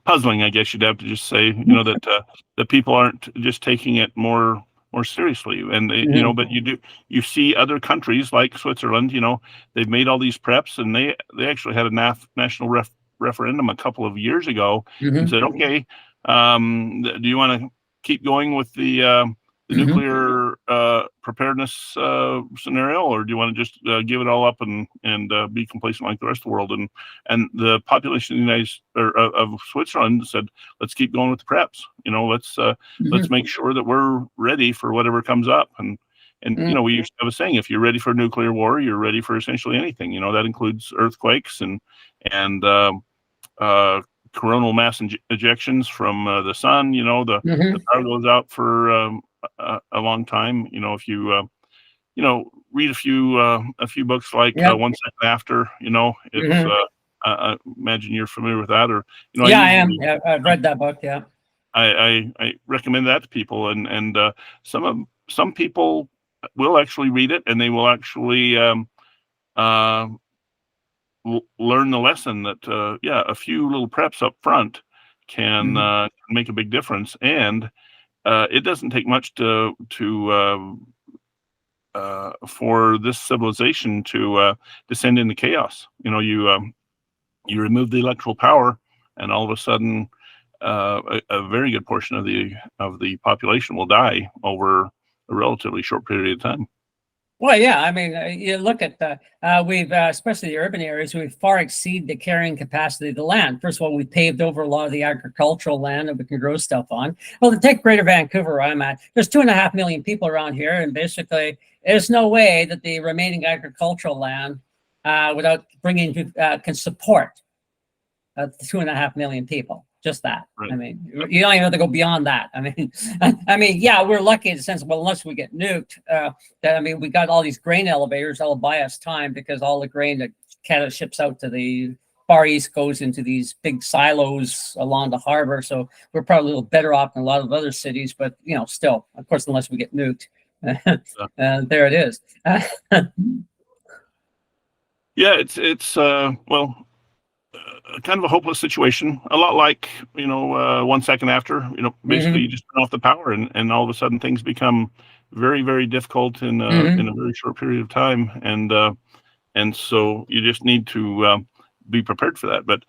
puzzling, I guess you'd have to just say, that people aren't just taking it more seriously, and but you see other countries like Switzerland, they've made all these preps, and they actually had a national referendum a couple of years ago and said, okay, do you want to keep going with the nuclear preparedness scenario, or do you want to just give it all up and be complacent like the rest of the world? And the population of Switzerland said, let's keep going with the preps. Let's make sure that we're ready for whatever comes up. And we used to have a saying: if you're ready for a nuclear war, you're ready for essentially anything. That includes earthquakes and coronal mass ejections from the sun. The power goes out for a long time. If you read a few books like 1 Second After, it's I imagine you're familiar with that, or I am. Yeah, I've read that book. Yeah, I recommend that to people, and some people will actually read it, and they will actually learn the lesson that a few little preps up front can make a big difference. And it doesn't take much for this civilization to descend into chaos. You remove the electoral power, and all of a sudden a very good portion of the population will die over a relatively short period of time. Well, yeah, I mean, you look at we've, especially the urban areas, we far exceed the carrying capacity of the land. First of all, we paved over a lot of the agricultural land that we can grow stuff on. Well, to take Greater Vancouver, where I'm at, there's 2.5 million people around here, and basically, there's no way that the remaining agricultural land, without bringing, can support 2.5 million people. Just that. Right. I mean, you don't even have to go beyond that. I mean, yeah, we're lucky in the sense, well, unless we get nuked, we got all these grain elevators that'll buy us time, because all the grain that Canada ships out to the Far East goes into these big silos along the harbor. So we're probably a little better off than a lot of other cities, but still, of course, unless we get nuked, there it is. Yeah, it's kind of a hopeless situation, a lot like 1 second after. Basically you just turn off the power, and all of a sudden things become very, very difficult in a very short period of time, and so you just need to be prepared for that. But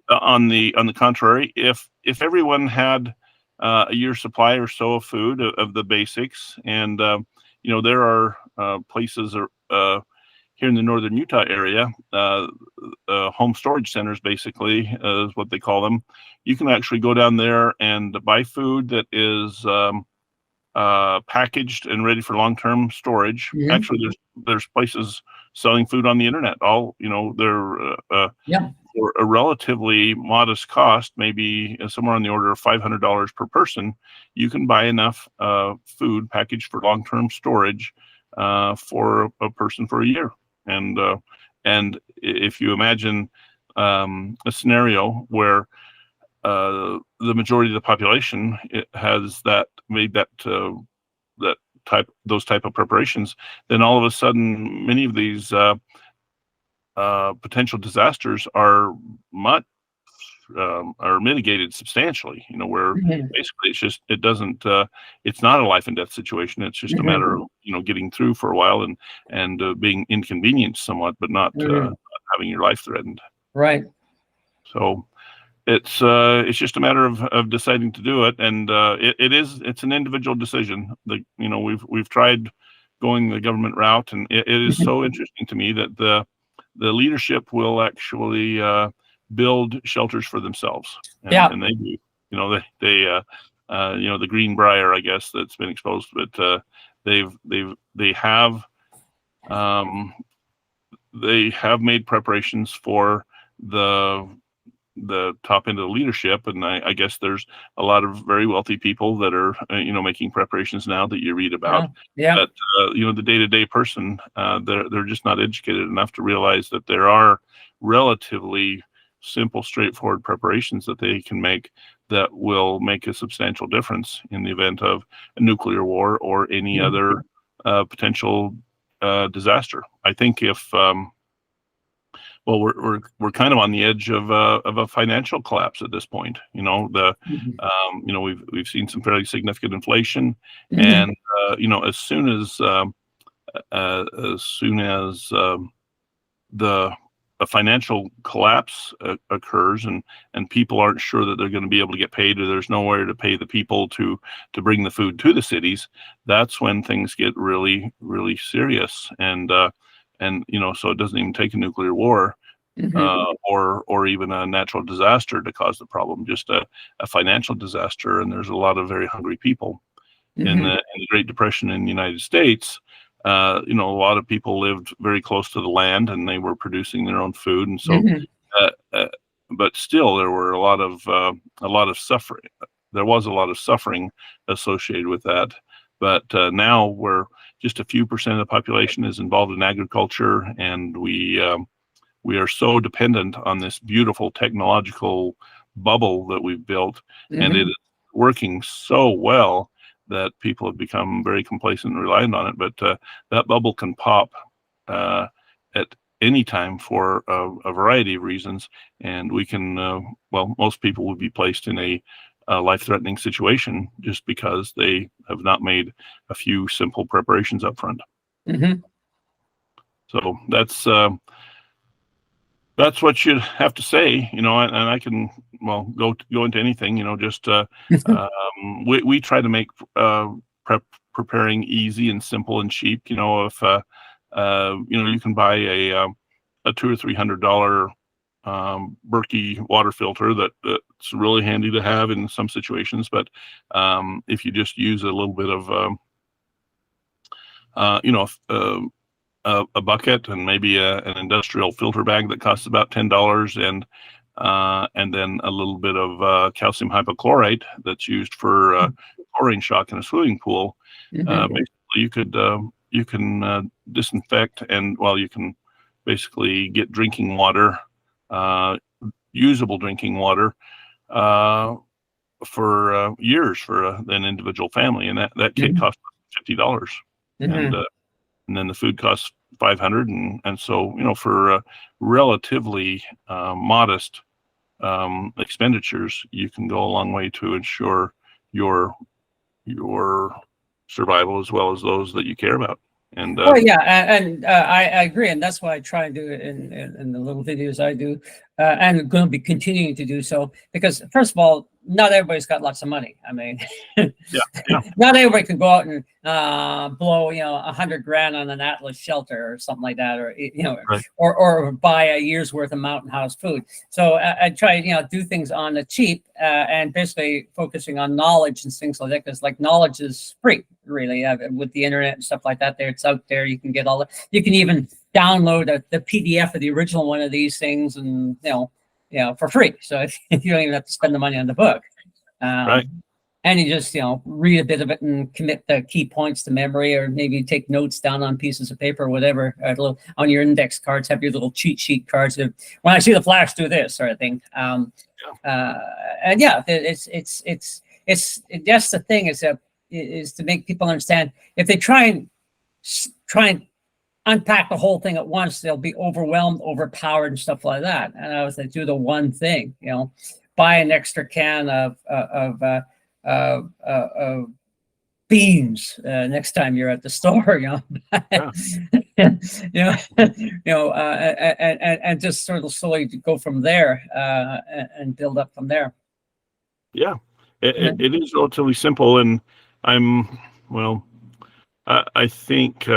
on the contrary, if everyone had a year's supply or so of food, of the basics, and there are places here in the northern Utah area, home storage centers, basically, is what they call them. You can actually go down there and buy food that is packaged and ready for long-term storage. Actually, there's places selling food on the internet. They're for a relatively modest cost, maybe somewhere on the order of $500 per person. You can buy enough food packaged for long-term storage for a person for a year. And if you imagine a scenario where the majority of the population has made those type of preparations, then all of a sudden many of these potential disasters are mitigated substantially. Where basically it's not a life and death situation. It's just a matter of getting through for a while and being inconvenienced somewhat, but not having your life threatened. Right. So it's just a matter of deciding to do it, and it's an individual decision. We've tried going the government route, and it is so interesting to me that the leadership will actually build shelters for themselves, and they do. They the Greenbrier, I guess, that's been exposed, but They have made preparations for the top end of the leadership, and I guess there's a lot of very wealthy people that are making preparations now that you read about. Yeah. But the day-to-day person, they're just not educated enough to realize that there are relatively simple, straightforward preparations that they can make that will make a substantial difference in the event of a nuclear war or any other potential disaster. I think if well, we're kind of on the edge of a financial collapse at this point. We've seen some fairly significant inflation, and as soon as the a financial collapse occurs, and people aren't sure that they're going to be able to get paid, or there's nowhere to pay the people to bring the food to the cities, that's when things get really, really serious. And so it doesn't even take a nuclear war or even a natural disaster to cause the problem, just a financial disaster. And there's a lot of very hungry people. In the Great Depression in the United States, a lot of people lived very close to the land, and they were producing their own food. And so, but still, there were a lot of suffering. There was a lot of suffering associated with that. But now, where just a few percent of the population is involved in agriculture, and we are so dependent on this beautiful technological bubble that we've built, and it is working so well that people have become very complacent and reliant on it. But that bubble can pop at any time for a variety of reasons, and we can, most people would be placed in a life-threatening situation just because they have not made a few simple preparations up front. So that's what you have to say, and I can go into anything, just we try to make preparing easy and simple and cheap. If you can buy a $200 or $300 Berkey water filter that's really handy to have in some situations, but if you just use a little bit of a bucket and maybe an industrial filter bag that costs about $10, and then a little bit of calcium hypochlorite that's used for chlorine shock in a swimming pool. Basically, you can disinfect, and you can basically get drinking water, usable drinking water, for years for an individual family, and that kit costs $50, and then the food costs $500, and so for relatively modest expenditures, you can go a long way to ensure your survival as well as those that you care about. And I agree, and that's why I try and do it in the little videos I do, and going to be continuing to do so, because first of all, not everybody's got lots of money. I mean, not everybody can go out and blow $100,000 on an Atlas shelter or something like that, or right. or buy a year's worth of Mountain House food. So I try do things on the cheap, and basically focusing on knowledge and things like that, because knowledge is free, really, with the internet and stuff like that. It's out there. You can get all that. You can even download the PDF of the original one of these things, and for free. So if you don't even have to spend the money on the book, right. And you just read a bit of it and commit the key points to memory, or maybe take notes down on pieces of paper or whatever, on your index cards. Have your little cheat sheet cards of, when I see the flash, do this sort of thing. It's that's the thing, is to make people understand. If they try and unpack the whole thing at once, they'll be overwhelmed, overpowered, and stuff like that. And I was like, do the one thing, buy an extra can of beans next time you're at the store, and just sort of slowly go from there, and build up from there. Yeah, it is relatively simple, and I think.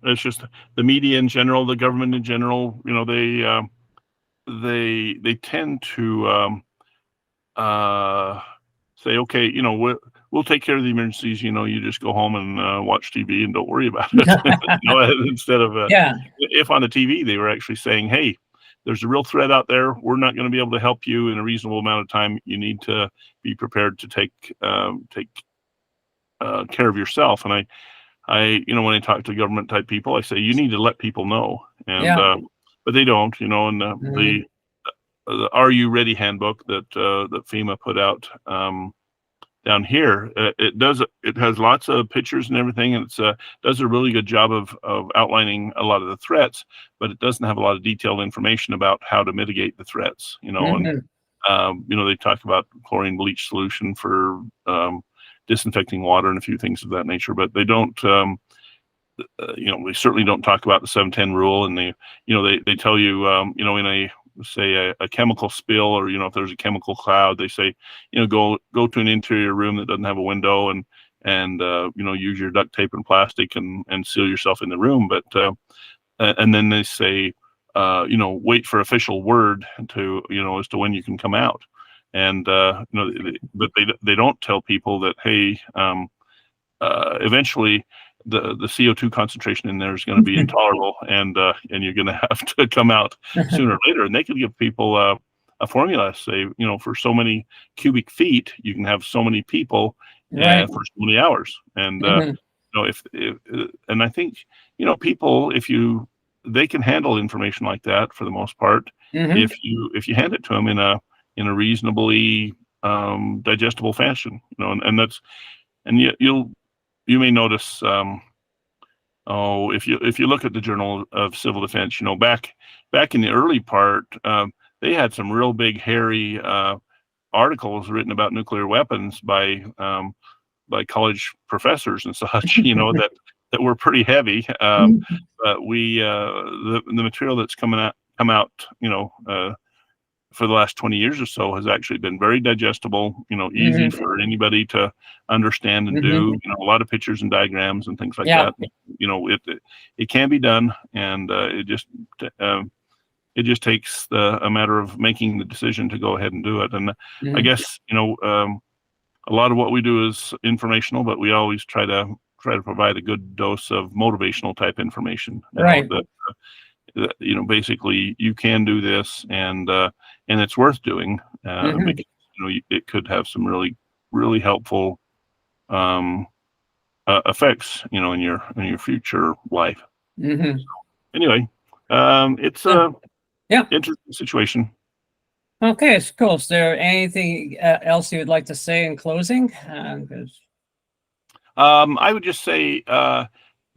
It's just the media in general, the government in general. They tend to say, okay, we'll take care of the emergencies. You just go home and watch TV and don't worry about it. Instead of Yeah. if on the TV they were actually saying, hey, there's a real threat out there. We're not going to be able to help you in a reasonable amount of time. You need to be prepared to take care of yourself. And when I talk to government type people, I say you need to let people know, and but they don't. And the Are You Ready handbook that FEMA put out down here, it has lots of pictures and everything, and it does a really good job of outlining a lot of the threats, but it doesn't have a lot of detailed information about how to mitigate the threats. And they talk about chlorine bleach solution for disinfecting water and a few things of that nature, but they don't. They certainly don't talk about the 710 rule, and they tell you, in a chemical spill, or if there's a chemical cloud, they say, go to an interior room that doesn't have a window, and use your duct tape and plastic and seal yourself in the room. But and then they say, wait for official word to as to when you can come out, and but they don't tell people that, hey, eventually the CO2 concentration in there is going to be intolerable, and you're going to have to come out sooner or later. And they could give people a formula, say, for so many cubic feet, you can have so many people for so many hours. And and I think people, they can handle information like that for the most part, if you hand it to them in a reasonably digestible fashion. And that's, and you may notice, if you look at the Journal of Civil Defense, back in the early part, they had some real big, hairy articles written about nuclear weapons by college professors and such, that were pretty heavy. But the material that's come out, for the last 20 years or so has actually been very digestible, easy for anybody to understand and do, a lot of pictures and diagrams and things like that. It can be done, and it just takes a matter of making the decision to go ahead and do it. And I guess, a lot of what we do is informational, but we always try to provide a good dose of motivational type information. That basically you can do this, and it's worth doing, because it could have some really, really helpful effects, in your future life. So, anyway, it's a interesting situation. Okay, it's cool. Is there anything else you would like to say in closing? I would just say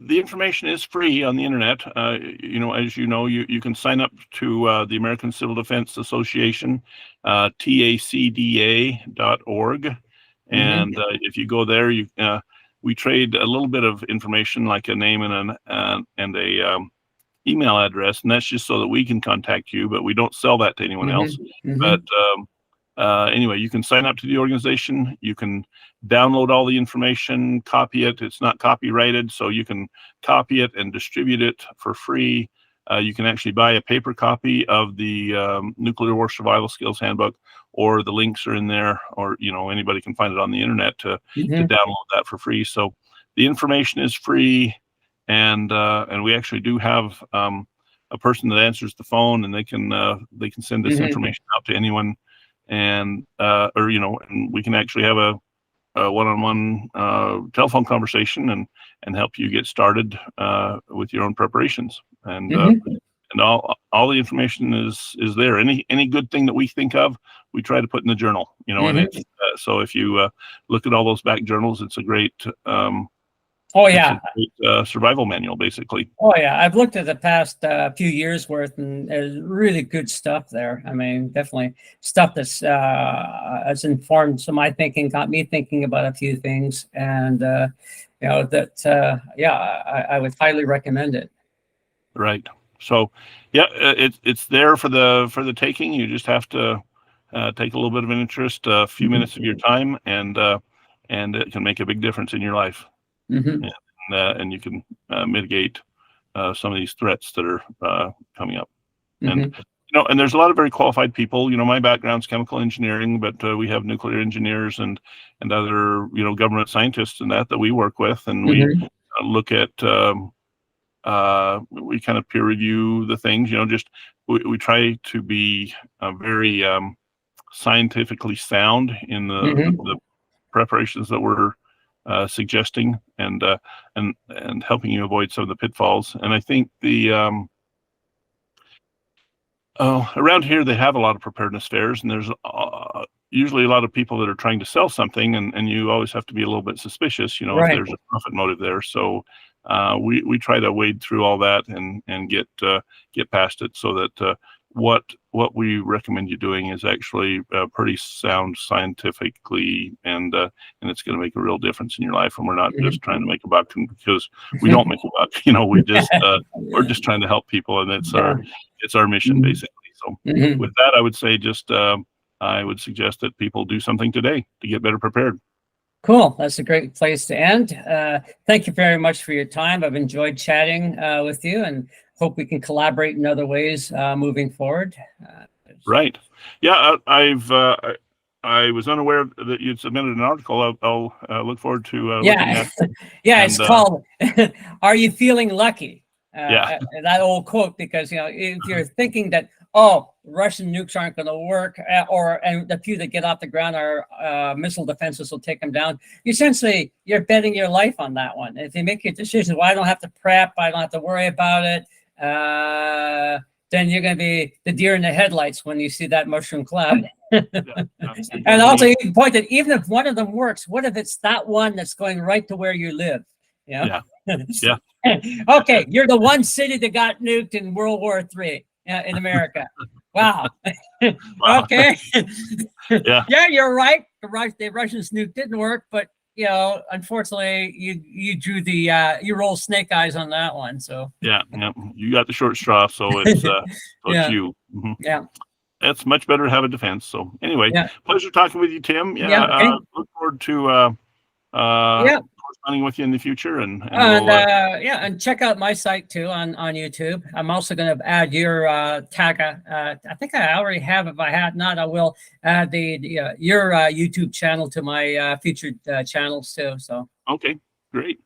the information is free on the internet. As you can sign up to the American Civil Defense Association, tacda.org. And if you go there, we trade a little bit of information, like a name and a email address, and that's just so that we can contact you, but we don't sell that to anyone else. But anyway, you can sign up to the organization. You can download all the information, copy it. It's not copyrighted, so you can copy it and distribute it for free. You can actually buy a paper copy of the Nuclear War Survival Skills Handbook, or the links are in there, or anybody can find it on the internet to download that for free. So the information is free, and we actually do have a person that answers the phone, and they can send this information out to anyone, and and we can actually have a one-on-one telephone conversation and help you get started with your own preparations. And all the information is there. Any good thing that we think of, we try to put in the journal. And it's, so if you look at all those back journals, it's a great survival manual, basically. Oh yeah, I've looked at the past few years worth, and there's really good stuff there. I mean, definitely stuff that's has informed some of my thinking, got me thinking about a few things, and I would highly recommend it. Right. So it's there for the taking. You just have to take a little bit of an interest, a few minutes of your time, and it can make a big difference in your life. And you can mitigate some of these threats that are coming up. And And there's a lot of very qualified people. My background's chemical engineering, but we have nuclear engineers and other, government scientists and that we work with, and we look at, we kind of peer review the things, just we try to be very scientifically sound in the preparations that we're suggesting, and helping you avoid some of the pitfalls. And I think around here they have a lot of preparedness fairs, and there's usually a lot of people that are trying to sell something, and you always have to be a little bit suspicious, if there's a profit motive there. So we try to wade through all that and get past it, so that what we recommend you doing is actually pretty sound scientifically, and it's going to make a real difference in your life. And we're not just trying to make a buck, because we don't make a buck. We just we're just trying to help people, and it's our mission, basically. So with that, I would say I would suggest that people do something today to get better prepared. Cool. That's a great place to end. Thank you very much for your time. I've enjoyed chatting with you, and hope we can collaborate in other ways moving forward. Right. Yeah, I was unaware that you'd submitted an article. I'll look forward to looking at it. It's called "Are You Feeling Lucky?" That old quote, because if you're thinking that, Russian nukes aren't going to work, and the few that get off the ground are missile defenses will take them down, essentially you're betting your life on that one. If you make your decision, I don't have to prep, I don't have to worry about it, then you're going to be the deer in the headlights when you see that mushroom cloud. And also, you can point that even if one of them works, what if it's that one that's going right to where you live? Okay, you're the one city that got nuked in World War III in America. Wow. Okay. Yeah, you're right. The Russians nuke didn't work, but unfortunately, you drew you roll snake eyes on that one. So you got the short straw, so it's it's you. It's much better to have a defense. So anyway, pleasure talking with you, Tim. Look forward to corresponding with you in the future, and check out my site too on YouTube. I'm also going to add your tag. I think I already have. If I had not, I will add your YouTube channel to my featured channels too. So okay, great.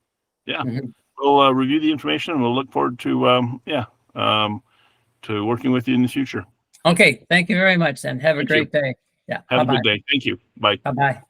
We'll review the information, and we'll look forward to to working with you in the future. Okay, thank you very much. Then have a great day. Have a good day. Thank you. Bye. Bye.